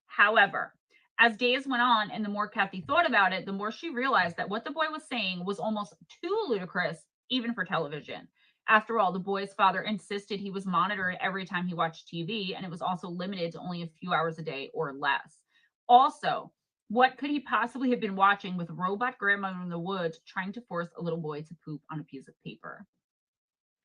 However, as days went on and the more Kathy thought about it, the more she realized that what the boy was saying was almost too ludicrous, even for television. After all, the boy's father insisted he was monitored every time he watched TV, and it was also limited to only a few hours a day or less. Also, what could he possibly have been watching with robot grandma in the woods trying to force a little boy to poop on a piece of paper?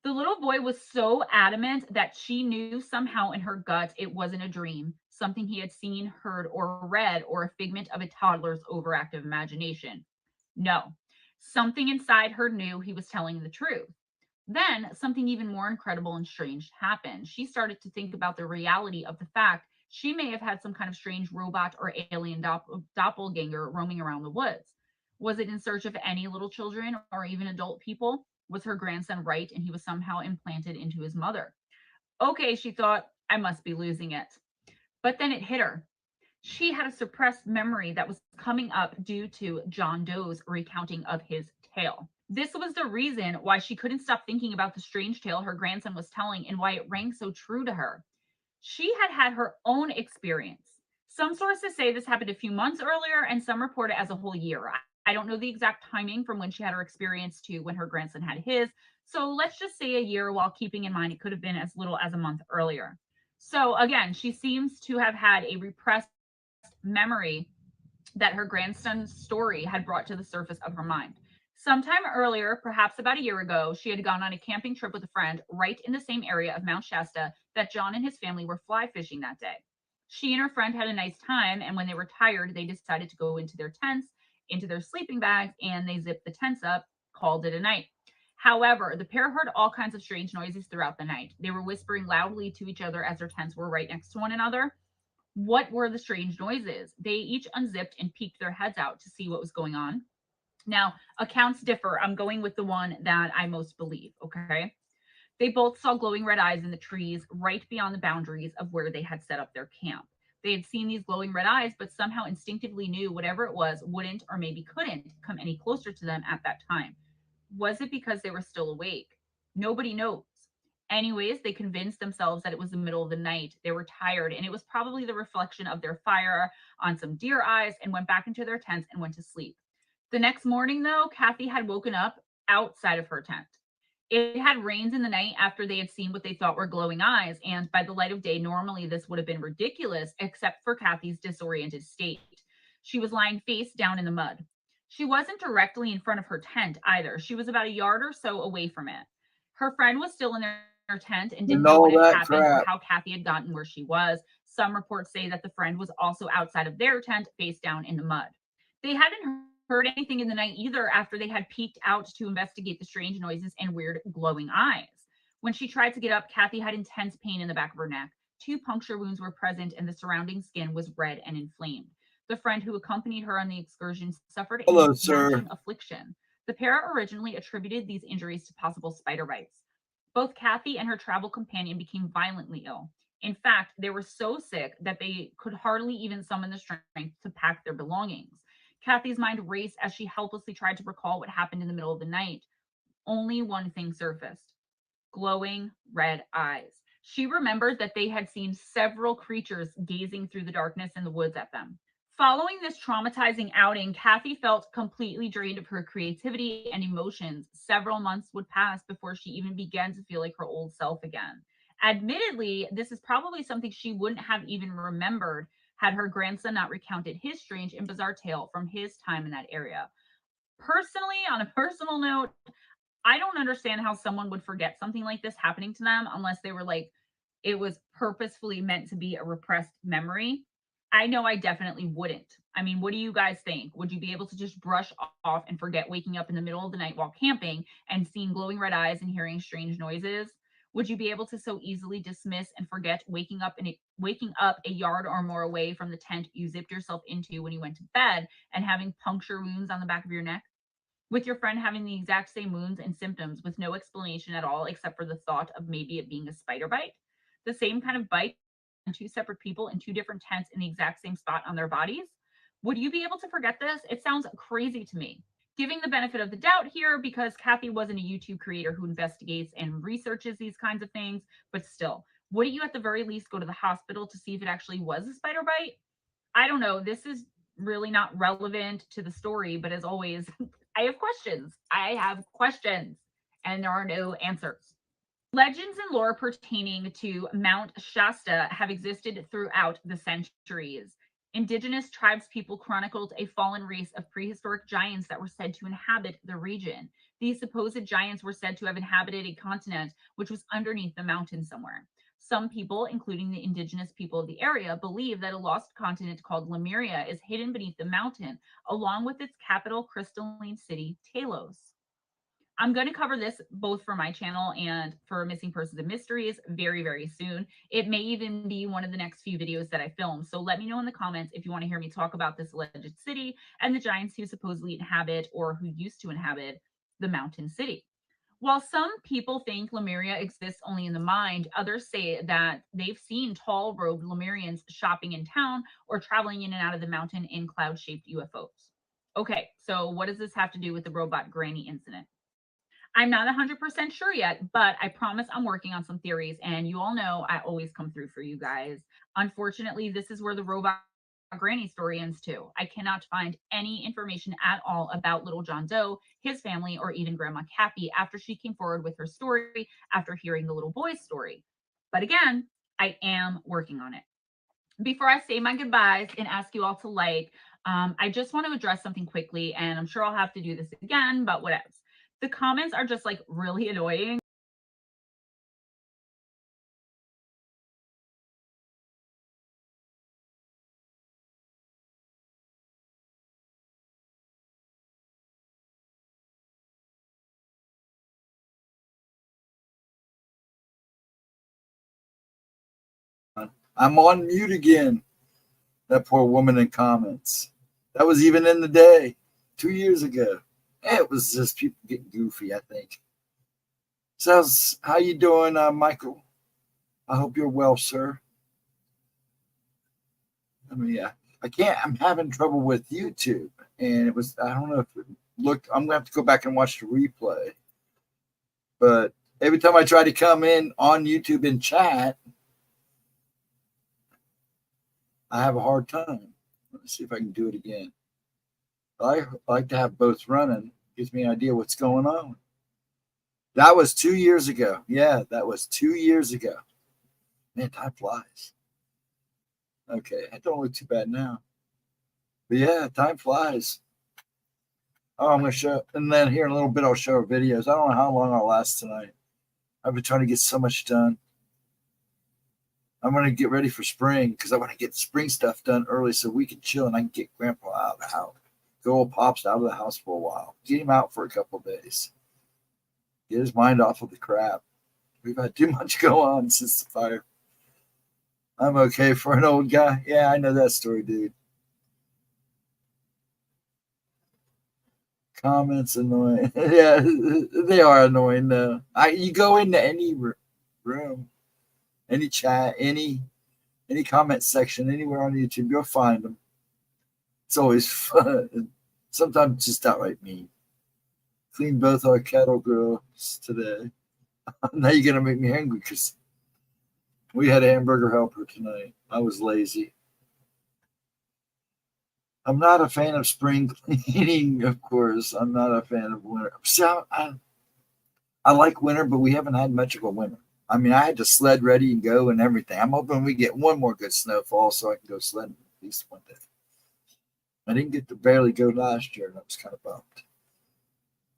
The little boy was so adamant that she knew somehow in her gut it wasn't a dream, something he had seen, heard, or read, or a figment of a toddler's overactive imagination. No, something inside her knew he was telling the truth. Then something even more incredible and strange happened. She started to think about the reality of the fact she may have had some kind of strange robot or alien doppelganger roaming around the woods. Was it in search of any little children or even adult people? Was her grandson right and he was somehow implanted into his mother? Okay, she thought, I must be losing it. But then it hit her. She had a suppressed memory that was coming up due to John Doe's recounting of his tale. This was the reason why she couldn't stop thinking about the strange tale her grandson was telling and why it rang so true to her. She had had her own experience. Some sources say this happened a few months earlier, and some report it as a whole year. I don't know the exact timing from when she had her experience to when her grandson had his. So let's just say a year, while keeping in mind it could have been as little as a month earlier. So again, she seems to have had a repressed memory that her grandson's story had brought to the surface of her mind. Sometime earlier, perhaps about a year ago, she had gone on a camping trip with a friend right in the same area of Mount Shasta that John and his family were fly fishing that day. She and her friend had a nice time, and when they were tired, they decided to go into their tents, into their sleeping bags, and they zipped the tents up, called it a night. However, the pair heard all kinds of strange noises throughout the night. They were whispering loudly to each other as their tents were right next to one another. What were the strange noises? They each unzipped and peeked their heads out to see what was going on. Now, accounts differ. I'm going with the one that I most believe, okay? They both saw glowing red eyes in the trees right beyond the boundaries of where they had set up their camp. They had seen these glowing red eyes, but somehow instinctively knew whatever it was wouldn't or maybe couldn't come any closer to them at that time. Was it because they were still awake? Nobody knows. Anyways, they convinced themselves that it was the middle of the night. They were tired, and it was probably the reflection of their fire on some deer eyes, and went back into their tents and went to sleep. The next morning, though, Kathy had woken up outside of her tent. It had rains in the night after they had seen what they thought were glowing eyes, and by the light of day, normally this would have been ridiculous, except for Kathy's disoriented state. She was lying face down in the mud. She wasn't directly in front of her tent either. She was about a yard or so away from it. Her friend was still in their tent and didn't know what had happened or how Kathy had gotten where she was. Some reports say that the friend was also outside of their tent, face down in the mud. They hadn't heard anything in the night either after they had peeked out to investigate the strange noises and weird glowing eyes. When she tried to get up, Kathy had intense pain in the back of her neck. 2 puncture wounds were present and the surrounding skin was red and inflamed. The friend who accompanied her on the excursion suffered a matching affliction. The pair originally attributed these injuries to possible spider bites. Both Kathy and her travel companion became violently ill. In fact, they were so sick that they could hardly even summon the strength to pack their belongings. Kathy's mind raced as she helplessly tried to recall what happened in the middle of the night. Only one thing surfaced: glowing red eyes. She remembered that they had seen several creatures gazing through the darkness in the woods at them. Following this traumatizing outing, Kathy felt completely drained of her creativity and emotions. Several months would pass before she even began to feel like her old self again. Admittedly, this is probably something she wouldn't have even remembered had her grandson not recounted his strange and bizarre tale from his time in that area. Personally, on a personal note, I don't understand how someone would forget something like this happening to them unless they were like, it was purposefully meant to be a repressed memory. I know I definitely wouldn't. I mean, what do you guys think? Would you be able to just brush off and forget waking up in the middle of the night while camping and seeing glowing red eyes and hearing strange noises? Would you be able to so easily dismiss and forget waking up a yard or more away from the tent you zipped yourself into when you went to bed and having puncture wounds on the back of your neck? With your friend having the exact same wounds and symptoms with no explanation at all except for the thought of maybe it being a spider bite? The same kind of bite on 2 separate people in 2 different tents in the exact same spot on their bodies? Would you be able to forget this? It sounds crazy to me. Giving the benefit of the doubt here because Kathy wasn't a YouTube creator who investigates and researches these kinds of things, but still, wouldn't you at the very least go to the hospital to see if it actually was a spider bite? I don't know. This is really not relevant to the story, but as always, I have questions. I have questions, and there are no answers. Legends and lore pertaining to Mount Shasta have existed throughout the centuries. Indigenous tribes people chronicled a fallen race of prehistoric giants that were said to inhabit the region. These supposed giants were said to have inhabited a continent which was underneath the mountain somewhere. Some people, including the indigenous people of the area, believe that a lost continent called Lemuria is hidden beneath the mountain, along with its capital crystalline city, Talos. I'm going to cover this both for my channel and for Missing Persons and Mysteries very, very soon. It may even be one of the next few videos that I film. So let me know in the comments if you want to hear me talk about this alleged city and the giants who supposedly inhabit or who used to inhabit the mountain city. While some people think Lemuria exists only in the mind, others say that they've seen tall robed Lemurians shopping in town or traveling in and out of the mountain in cloud-shaped UFOs. Okay, so what does this have to do with the robot granny incident? I'm not 100% sure yet, but I promise I'm working on some theories, and you all know I always come through for you guys. Unfortunately, this is where the robot granny story ends too. I cannot find any information at all about little John Doe, his family, or even Grandma Cappy after she came forward with her story after hearing the little boy's story. But again, I am working on it. Before I say my goodbyes and ask you all to I just want to address something quickly, and I'm sure I'll have to do this again, but what else? The comments are just like really annoying. I'm on mute again. That poor woman in comments. That was even in the day, 2 years ago. It was just people getting goofy, I think. So how you doing, Michael? I hope you're well, sir. I mean, I can't. I'm having trouble with YouTube, and it was. I don't know if it looked. I'm gonna have to go back and watch the replay. But every time I try to come in on YouTube and chat, I have a hard time. Let's see if I can do it again. I like to have both running. Gives me an idea what's going on. That was 2 years ago. Yeah, that was 2 years ago. Man, time flies. Okay, I don't look too bad now. But yeah, time flies. Oh, I'm going to show, and then here in a little bit, I'll show our videos. I don't know how long I'll last tonight. I've been trying to get so much done. I'm going to get ready for spring because I want to get spring stuff done early so we can chill and I can get Grandpa out of the house. Go old Pops out of the house for a while. Get him out for a couple of days. Get his mind off of the crap. We've had too much go on since the fire. I'm okay for an old guy. Yeah, I know that story, dude. Comments annoying. Yeah, they are annoying though. You go into any room, any chat, any comment section, anywhere on YouTube, you'll find them. It's always fun. Sometimes just outright mean. Clean both our cattle grills today. Now you're gonna make me hungry because we had a hamburger helper tonight. I was lazy. I'm not a fan of spring cleaning, of course. I'm not a fan of winter. So I like winter, but we haven't had much of a winter. I mean, I had to sled ready and go and everything. I'm hoping we get one more good snowfall so I can go sledding at least one day. I didn't get to barely go last year, and I was kind of bummed.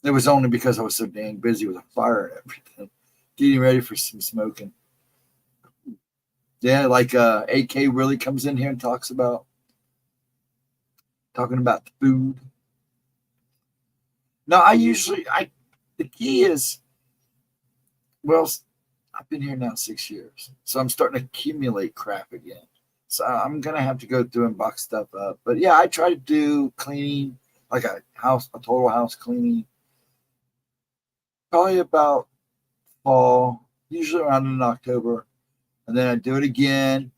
It was only because I was so dang busy with a fire and everything, getting ready for some smoking. Yeah, like AK really comes in here and talking about the food. No, the key is, well, I've been here now 6 years, so I'm starting to accumulate crap again. So I'm gonna have to go through and box stuff up. But yeah, I try to do cleaning, like a total house cleaning, probably about fall, usually around in October, and then I do it again,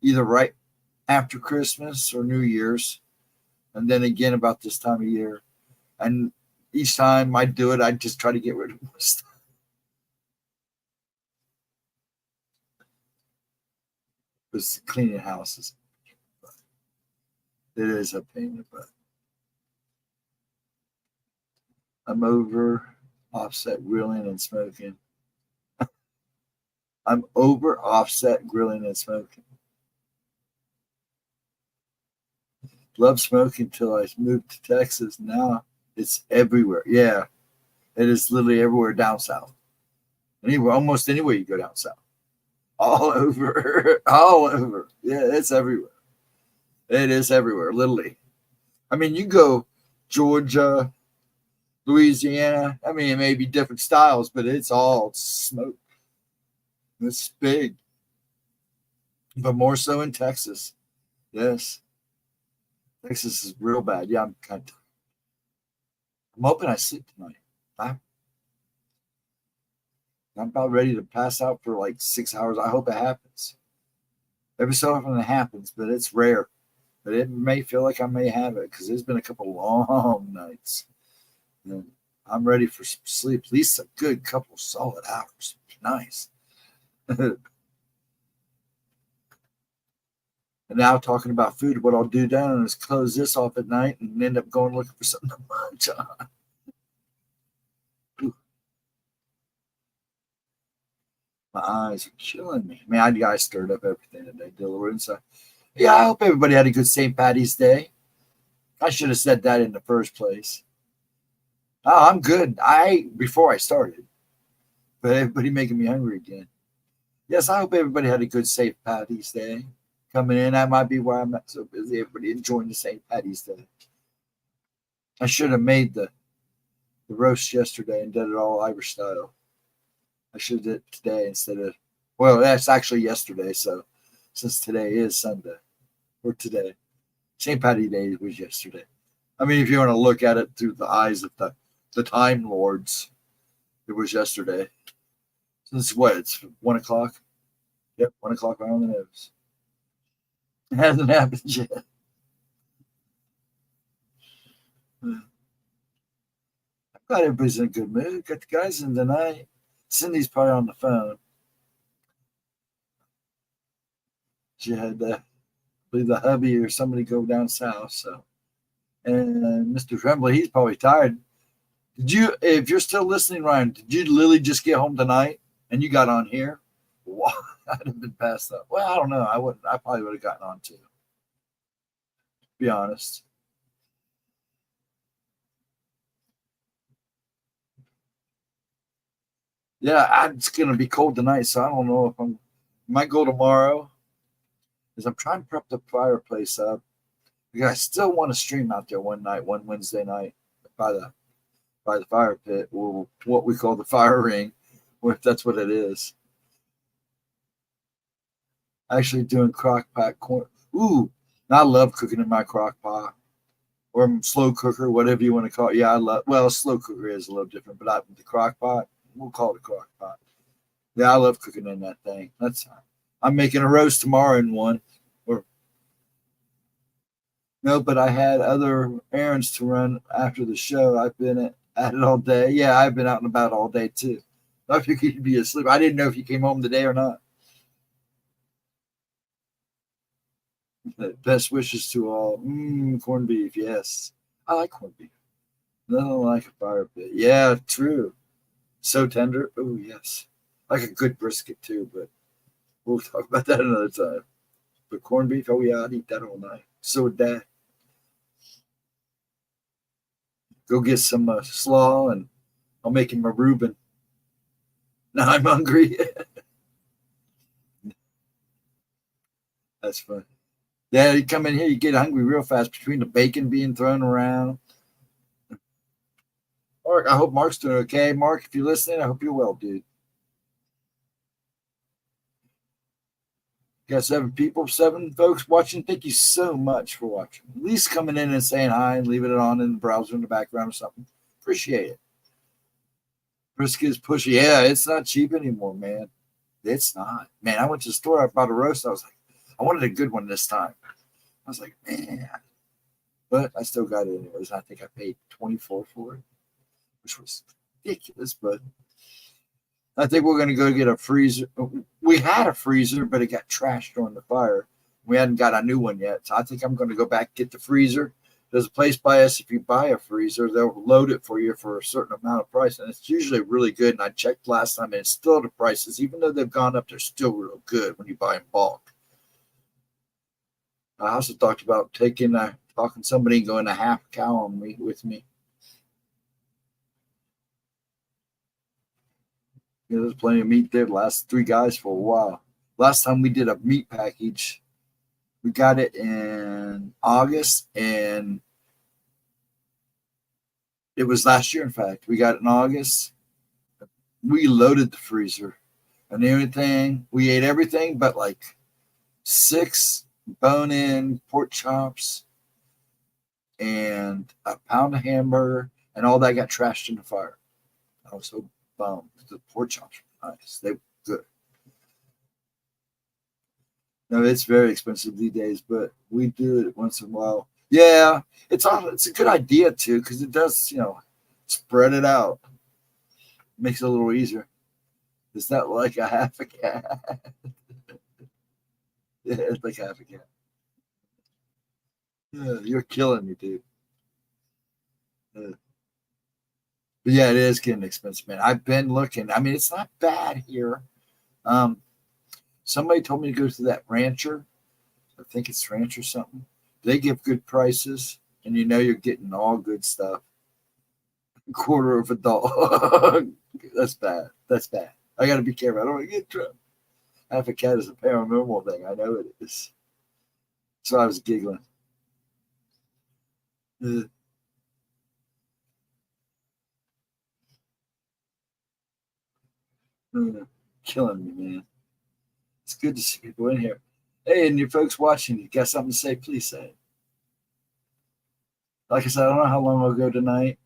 either right after Christmas or New Year's, and then again about this time of year. And each time I do it, I just try to get rid of more stuff. Because cleaning houses, it is a pain in the butt. I'm over offset grilling and smoking. I'm over offset grilling and smoking. Love smoking till I moved to Texas. Now it's everywhere. Yeah, it is literally everywhere down south. Anywhere, almost anywhere you go down south. All over. All over. Yeah, it's everywhere. It is everywhere, literally. I mean, you go Georgia, Louisiana. I mean, it may be different styles, but it's all smoke. It's big. But more so in Texas. Yes. Texas is real bad. Yeah, I'm hoping I sleep tonight. I'm about ready to pass out for like 6 hours. I hope it happens. Every so often it happens, but it's rare. But it may feel like I may have it because there's been a couple long nights. And I'm ready for some sleep, at least a good couple solid hours. Nice. And now talking about food, what I'll do down is close this off at night and end up going looking for something to munch on. My eyes are killing me. Man, I stirred up everything today, Dillard. So, yeah, I hope everybody had a good St. Patty's Day. I should have said that in the first place. Oh, I'm good. I ate before I started, but everybody making me hungry again. Yes, I hope everybody had a good St. Patty's Day. Coming in, that might be why I'm not so busy. Everybody enjoying the St. Patty's Day. I should have made the roast yesterday and did it all Irish style. I should have did it today instead of, well, that's actually yesterday. So since today is Sunday or today, St. Patty's Day was yesterday. I mean, if you want to look at it through the eyes of the Time Lords, it was yesterday. Since what? It's 1 o'clock. Yep, 1 o'clock on the nose. It hasn't happened yet. I'm glad everybody's in a good mood. Got the guys in tonight. Cindy's probably on the phone. She had, I believe, the hubby or somebody go down south. So, and Mr. Tremblay, he's probably tired. Did you, if you're still listening, Ryan, did you literally just get home tonight and you got on here? Wow, I'd have been passed up. Well, I don't know. I wouldn't. I probably would have gotten on too. To be honest. Yeah, it's gonna be cold tonight, so I don't know if might go tomorrow. Because I'm trying to prep the fireplace up. Because I still want to stream out there one Wednesday night by the fire pit, or what we call the fire ring, or if that's what it is. Actually doing crock pot corn. Ooh, I love cooking in my crock pot or slow cooker, whatever you want to call it. Yeah, I love. Well, slow cooker is a little different, but the crock pot, we'll call it a crock pot. Yeah, I love cooking in that thing. I'm making a roast tomorrow in one. Or no, but I had other errands to run after the show. I've been at it all day. Yeah, I've been out and about all day too. I figured you'd be asleep. I didn't know if you came home today or not. Best wishes to all. Corned beef, yes. I like corned beef. Nothing like a fire pit. Yeah, true. So tender. Oh, yes. I like a good brisket too, but we'll talk about that another time. But corned beef, oh yeah, I'd eat that all night. So would Dad. Go get some slaw and I'll make him a Reuben. Now I'm hungry. That's fun. Yeah, you come in here, you get hungry real fast between the bacon being thrown around. Mark, I hope Mark's doing okay. Mark, if you're listening, I hope you're well, dude. Got 7 folks watching. Thank you so much for watching. At least coming in and saying hi and leaving it on in the browser in the background or something. Appreciate it. Brisket is pushy. Yeah, it's not cheap anymore, man. It's not. Man, I went to the store, I bought a roast. I was like, I wanted a good one this time. I was like, man. But I still got it anyways. I think I paid $24 for it, which was ridiculous, but I think we're going to go get a freezer. We had a freezer, but it got trashed during the fire. We hadn't got a new one yet. So I think I'm going to go back and get the freezer. There's a place by us, if you buy a freezer, they'll load it for you for a certain amount of price. And it's usually really good. And I checked last time, and it's still the prices. Even though they've gone up, they're still real good when you buy in bulk. I also talked about talking somebody and going a half cow on me with me. Yeah, there's plenty of meat there. The last 3 guys for a while. Last time we did a meat package, we got it in August, and it was last year, in fact. We got it in August. We loaded the freezer and everything. We ate everything but like 6 bone-in pork chops and a pound of hamburger, and all that got trashed in the fire. I was so bummed. The pork chops were nice. They were good. No, it's very expensive these days, but we do it once in a while. Yeah, it's a good idea too, because it does, spread it out. Makes it a little easier. Is that like a half a cat? Yeah, it's like half a cat. Yeah, you're killing me, dude. But yeah, it is getting expensive, man. I've been looking. I mean, it's not bad here. Somebody told me to go to that rancher. I think it's ranch or something. They give good prices, and you're getting all good stuff. Quarter of a dog. That's bad. That's bad. I got to be careful. I don't want to get trapped. Half a cat is a paranormal thing. I know it is. So I was giggling. Killing me, man. It's good to see people in here. Hey, and you folks watching, you got something to say, please say it. Like I said, I don't know how long I'll go tonight.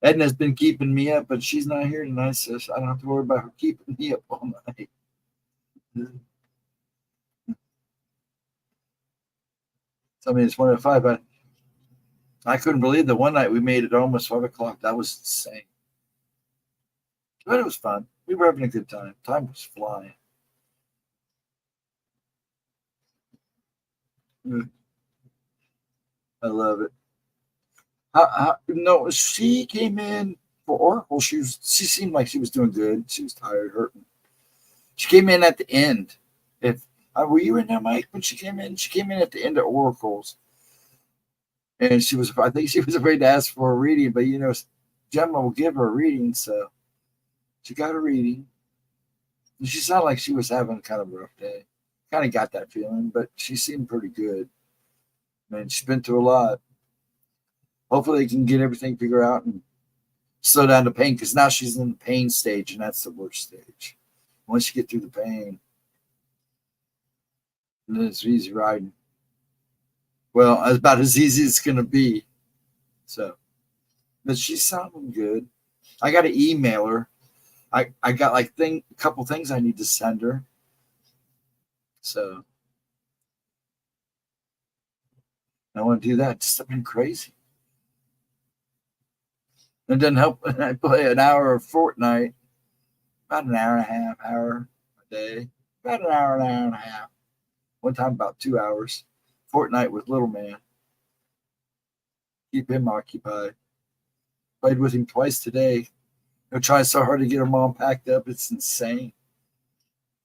Edna's been keeping me up, but she's not here tonight, so I don't have to worry about her keeping me up all night. So, I mean, it's 1:05, but I couldn't believe that one night we made it almost 5 o'clock. That was insane. But it was fun. We were having a good time. Time was flying. I love it. No, she came in for Oracle. She seemed like she was doing good. She was tired, hurting. She came in at the end. If were you in there, Mike, when she came in? She came in at the end of Oracles, and she was. I think she was afraid to ask for a reading, but Gemma will give her a reading, so she got a reading. And she sounded like she was having kind of a rough day. Kind of got that feeling, but she seemed pretty good. Man, she's been through a lot. Hopefully, they can get everything figured out and slow down the pain, because now she's in the pain stage, and that's the worst stage. Once you get through the pain, then it's easy riding. Well, about as easy as it's going to be. So, but she's sounding good. I got to email her. I got like a couple things I need to send her. So I want to do that. Just I've been crazy. It doesn't help when I play an hour of Fortnite, about an hour and a half, hour a day, about an hour and a half. One time about 2 hours. Fortnite with little man. Keep him occupied. Played with him twice today. They're trying so hard to get her mom packed up. It's insane.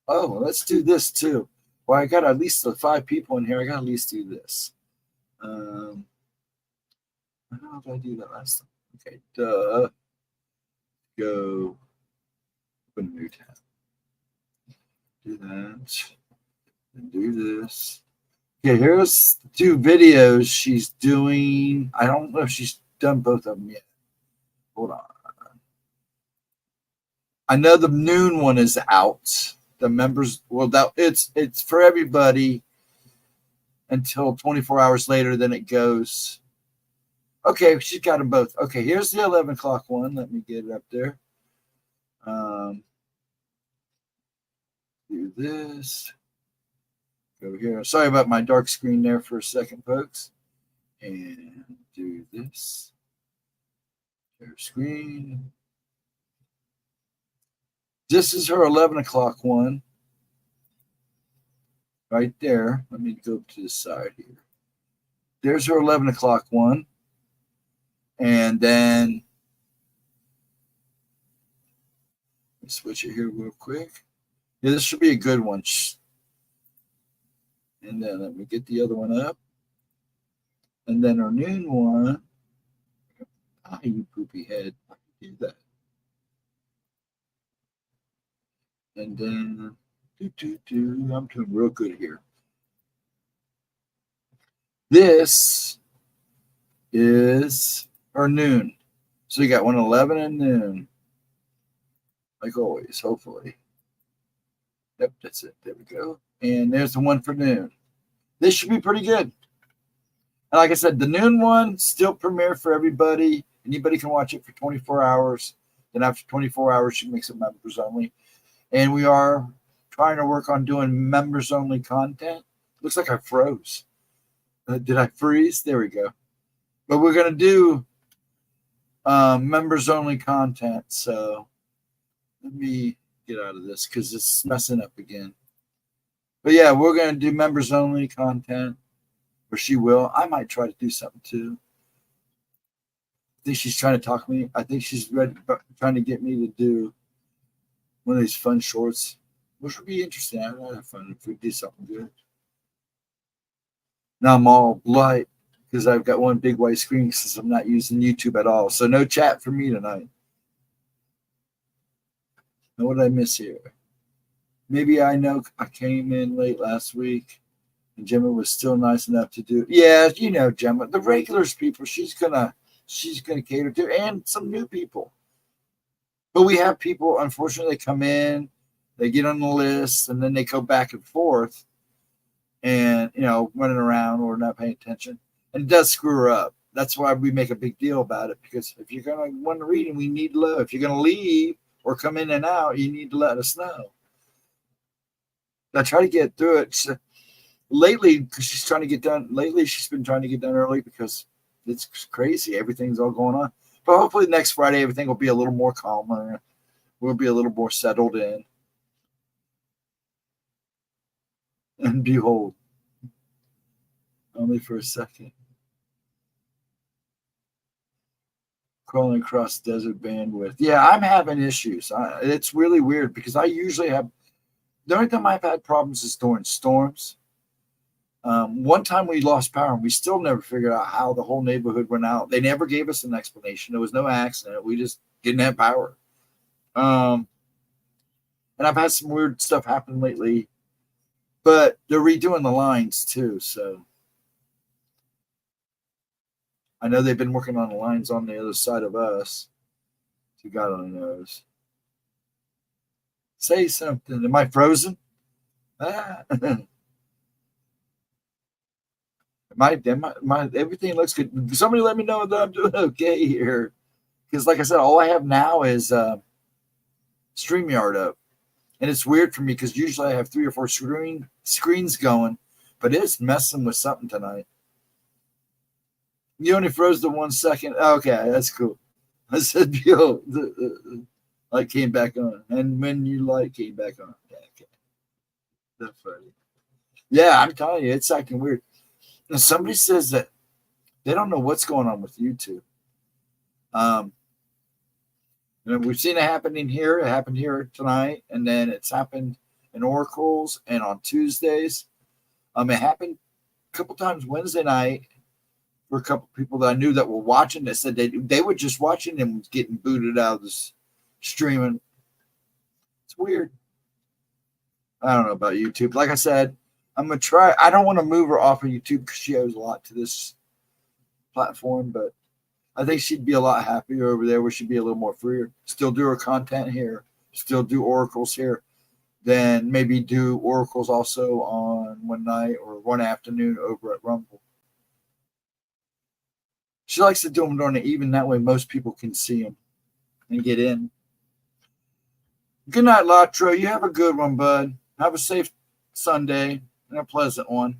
Oh, let's do this too. Well, I got at least 5 people in here. I got to at least do this. How did I do that last time? Okay, go open a new tab. Do that. And do this. Okay, here's 2 videos she's doing. I don't know if she's done both of them yet. Hold on. I know the noon one is out. The members, it's for everybody until 24 hours later. Then it goes. Okay, she's got them both. Okay, here's the 11 o'clock one. Let me get it up there. Do this. Go here. Sorry about my dark screen there for a second, folks. And do this. Share screen. This is her 11 o'clock one. Right there. Let me go to the side here. There's her 11 o'clock one. And then let me switch it here real quick. Yeah, this should be a good one. And then let me get the other one up. And then our noon one. You poopy head. I can do that. And then I'm doing real good here. This is our noon. So you got 1:11 and noon. Like always, hopefully. Yep, that's it. There we go. And there's the one for noon. This should be pretty good. And like I said, the noon one still premiere for everybody. Anybody can watch it for 24 hours. Then after 24 hours, you make some members only. And we are trying to work on doing members only content. Looks like I froze. Did I freeze? There we go. But we're going to do members only content. So let me get out of this because it's messing up again. But yeah, we're going to do members only content. Or she will. I might try to do something too. I think she's trying to talk me. I think she's trying to get me to do one of these fun shorts, which would be interesting. I'd have fun if we do something good. Now I'm all light because I've got one big white screen since I'm not using YouTube at all. So no chat for me tonight. Now what did I miss here? Maybe I know I came in late last week and Gemma was still nice enough to do. Yeah, Gemma, the regulars people, she's gonna cater to, and some new people. But we have people, unfortunately, they come in, they get on the list, and then they go back and forth and, running around or not paying attention. And it does screw her up. That's why we make a big deal about it, because if you're going to want to read, we need to know. If you're going to leave or come in and out, you need to let us know. I try to get through it. So lately, because she's trying to get done. Lately, she's been trying to get done early because it's crazy. Everything's all going on. But hopefully next Friday, everything will be a little more calmer. We'll be a little more settled in. And behold, only for a second. Crawling across desert bandwidth. Yeah, I'm having issues. It's really weird because I usually have. The only time I've had problems is during storms. One time we lost power and we still never figured out how the whole neighborhood went out. They never gave us an explanation. There was no accident. We just didn't have power. And I've had some weird stuff happen lately, but they're redoing the lines too. So I know they've been working on the lines on the other side of us. So God only knows. Say something. Am I frozen? Ah. Everything looks good. Somebody let me know that I'm doing okay here. Because like I said, all I have now is StreamYard up. And it's weird for me because usually I have 3 or 4 screens going, but it's messing with something tonight. You only froze the 1 second. Okay, that's cool. I said, yo, the light came back on. And when you light came back on. Yeah, okay. That's funny. Yeah, I'm telling you, it's acting weird. Now, somebody says that they don't know what's going on with YouTube. And we've seen it happening here. It happened here tonight, and then it's happened in Oracles and on Tuesdays. It happened a couple times Wednesday night for a couple people that I knew that were watching that said they were just watching and getting booted out of this streaming. It's weird. I don't know about YouTube. Like I said, I'm going to try. I don't want to move her off of YouTube because she owes a lot to this platform, but I think she'd be a lot happier over there where she'd be a little more freer. Still do her content here. Still do oracles here. Then maybe do oracles also on one night or one afternoon over at Rumble. She likes to do them during the evening. That way most people can see them and get in. Good night, Latro. You have a good one, bud. Have a safe Sunday and a pleasant one.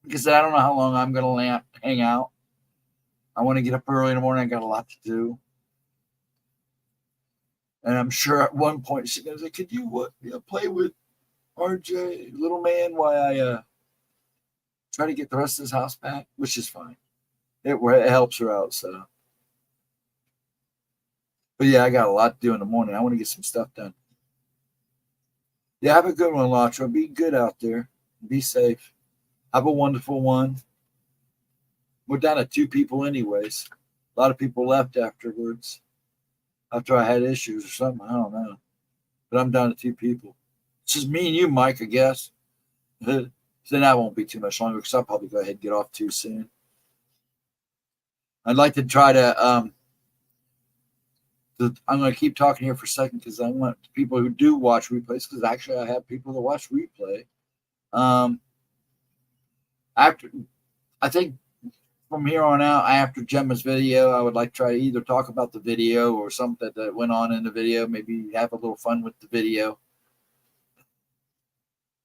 Because I don't know how long I'm going to hang out. I want to get up early in the morning. I got a lot to do. And I'm sure at one point she's going to say, could you play with RJ, little man, while I try to get the rest of his house back? Which is fine. It helps her out, so. But yeah, I got a lot to do in the morning. I want to get some stuff done. Yeah, have a good one, Latra. Be good out there. Be safe. Have a wonderful one. We're down to 2 people anyways. A lot of people left afterwards. After I had issues or something. I don't know. But I'm down to 2 people. It's just me and you, Mike, I guess. So that won't be too much longer because I'll probably go ahead and get off too soon. I'd like to try to I'm going to keep talking here for a second because I want people who do watch replays, because actually I have people that watch replay. I think from here on out, after Gemma's video, I would like to try to either talk about the video or something that went on in the video, maybe have a little fun with the video.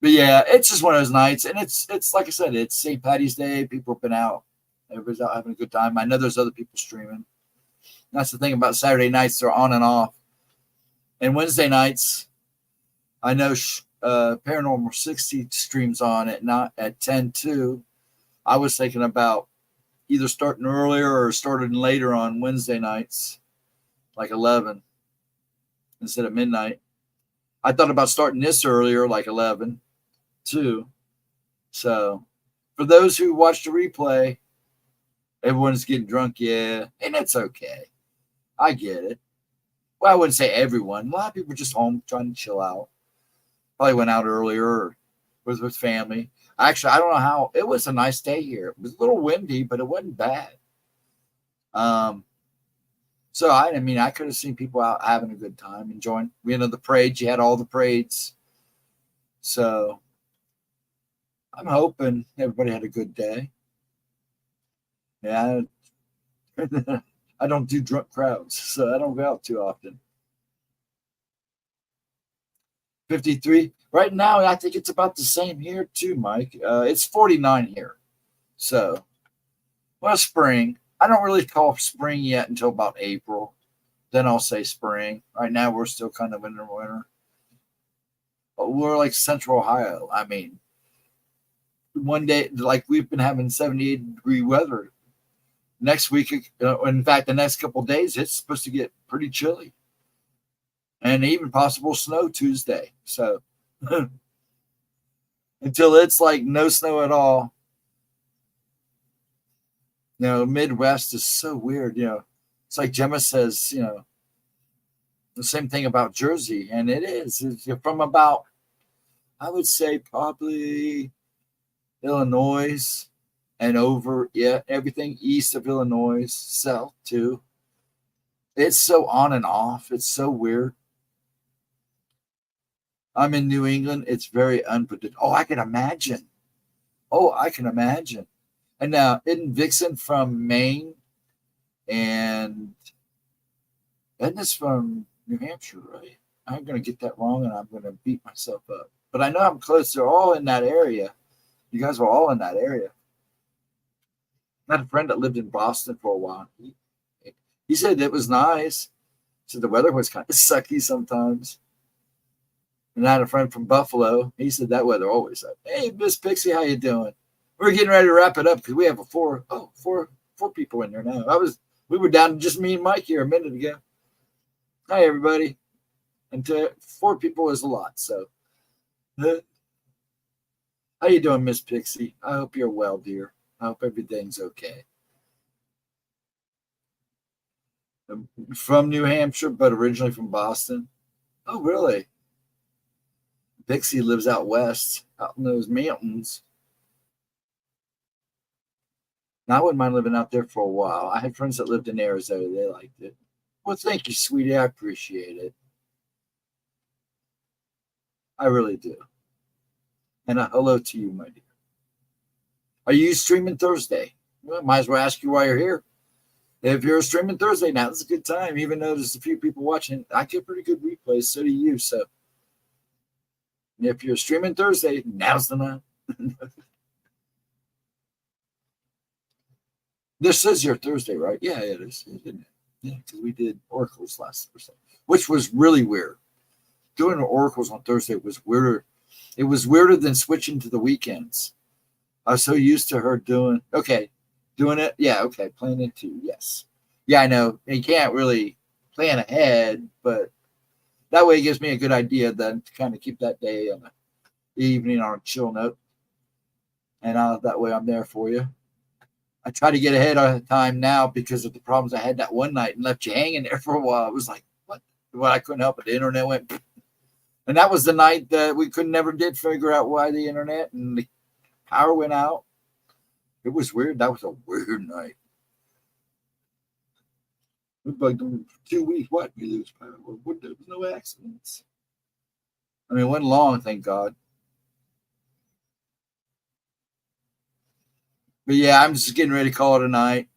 But yeah, it's just one of those nights, and it's like I said, it's St. Patty's Day. People have been out. Everybody's out having a good time. I know there's other people streaming. That's the thing about Saturday nights. They're on and off. And Wednesday nights, I know Paranormal 60 streams on at 10 too. I was thinking about either starting earlier or starting later on Wednesday nights, like 11 instead of midnight. I thought about starting this earlier, like 11 too. So for those who watch the replay, everyone's getting drunk, yeah, and it's okay. I get it. Well, I wouldn't say everyone. A lot of people are just home trying to chill out. Probably went out earlier or was with family. Actually, I don't know how. It was a nice day here. It was a little windy, but it wasn't bad. So I mean, I could have seen people out having a good time, enjoying. The parades. You had all the parades. So I'm hoping everybody had a good day. Yeah, I don't do drunk crowds, so I don't go out too often. 53. Right now, I think it's about the same here too, Mike. It's 49 here. So, well, spring. I don't really call spring yet until about April. Then I'll say spring. Right now, we're still kind of in the winter. But we're like Central Ohio. I mean, one day, like we've been having 78-degree weather Next week, in fact, the next couple of days, it's supposed to get pretty chilly. And even possible snow Tuesday. So until it's like no snow at all. Midwest is so weird. It's like Gemma says, the same thing about Jersey. And it is. It's from about, I would say, probably Illinois and over. Yeah, everything east of Illinois, south too. It's so on and off. It's so weird. I'm in New England. It's very unpredictable. Oh, I can imagine. And now, isn't Vixen from Maine? And Edna's from New Hampshire, right? I'm going to get that wrong, and I'm going to beat myself up. But I know I'm close. They're all in that area. You guys were all in that area. I had a friend that lived in Boston for a while. He said it was nice. So the weather was kind of sucky sometimes. And I had a friend from Buffalo. He said that weather always sucked. Hey, Miss Pixie, how you doing? We're getting ready to wrap it up because we have four people in there now. We were down to just me and Mike here a minute ago. Hi, everybody. And 4 people is a lot. So, how you doing, Miss Pixie? I hope you're well, dear. I hope everything's okay. I'm from New Hampshire, but originally from Boston. Oh, really? Pixie lives out west, out in those mountains. Now, I wouldn't mind living out there for a while. I had friends that lived in Arizona. They liked it. Well, thank you, sweetie. I appreciate it. I really do. And a hello to you, my dear. Are you streaming Thursday? Well, might as well ask you why you're here. If you're streaming Thursday, now it's a good time. Even though there's a few people watching, I get pretty good replays. So do you. So if you're streaming Thursday, now's the night. This is your Thursday, right? Yeah, it is, isn't it? Yeah, because we did oracles last Thursday, which was really weird. Doing the oracles on Thursday was weirder. It was weirder than switching to the weekends. I was so used to her doing it. Yeah, okay, planning too. Yes. Yeah, I know. You can't really plan ahead, but that way it gives me a good idea then to kind of keep that day on the evening on a chill note. And that way I'm there for you. I try to get ahead of time now because of the problems I had that one night and left you hanging there for a while. It was like, what? Well, I couldn't help it. The internet went. And that was the night that we never did figure out why the internet and the power went out. It was weird. That was a weird night. We bugged them for 2 weeks. What? We lose power. There was no accidents. I mean, it wasn't long, thank God. But yeah, I'm just getting ready to call it a night.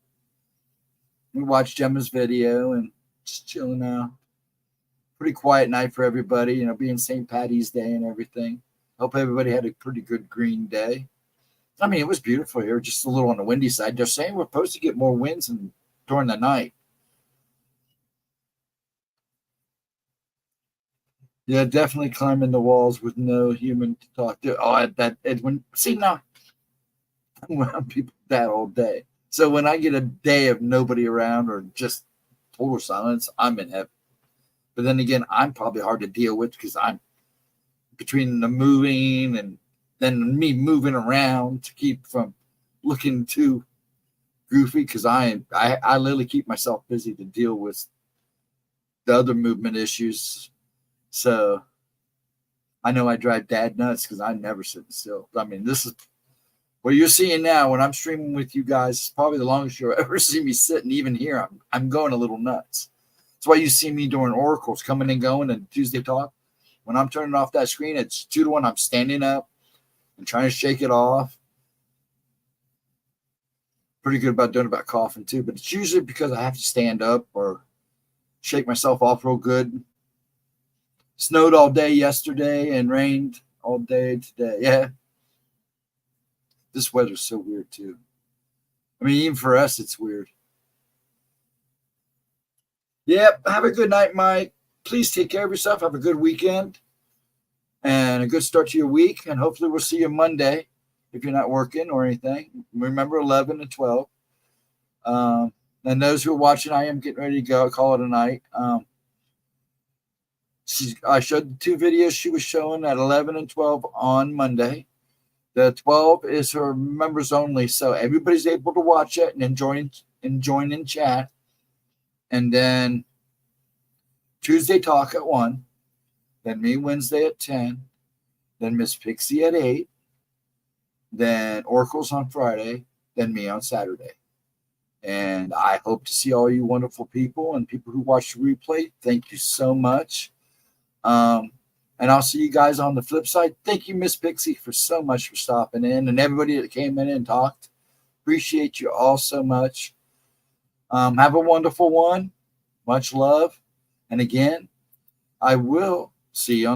We watched Gemma's video and just chilling out. Pretty quiet night for everybody, being St. Patty's Day and everything. Hope everybody had a pretty good green day. I mean, it was beautiful here, just a little on the windy side. They're saying we're supposed to get more winds during the night. Yeah, definitely climbing the walls with no human to talk to. See now, I'm around people that all day. So when I get a day of nobody around or just total silence, I'm in heaven. But then again, I'm probably hard to deal with because I'm between the moving and then me moving around to keep from looking too goofy because I literally keep myself busy to deal with the other movement issues. So I know I drive dad nuts because I never sit still. I mean, this is what you're seeing now when I'm streaming with you guys. It's probably the longest you'll ever see me sitting. Even here, I'm going a little nuts. That's why you see me doing oracles, coming and going, and Tuesday talk. When I'm turning off that screen, it's 2 to 1. I'm standing up and trying to shake it off. Pretty good about doing it about coughing too, but it's usually because I have to stand up or shake myself off real good. Snowed all day yesterday and rained all day today. Yeah. This weather's so weird too. I mean, even for us, it's weird. Yep. Have a good night, Mike. Please take care of yourself. Have a good weekend and a good start to your week. And hopefully we'll see you Monday if you're not working or anything. Remember 11 and 12. And those who are watching, I am getting ready to go. Call it a night. I showed the 2 videos she was showing at 11 and 12 on Monday. The 12 is her members only, so everybody's able to watch it and join in chat. And then Tuesday talk at 1. Then me Wednesday at 10. Then Miss Pixie at 8. Then Oracles on Friday. Then me on Saturday. And I hope to see all you wonderful people and people who watch the replay. Thank you so much. And I'll see you guys on the flip side. Thank you, Miss Pixie, for so much for stopping in, and everybody that came in and talked. Appreciate you all so much. Have a wonderful one. Much love. And again, I will see you on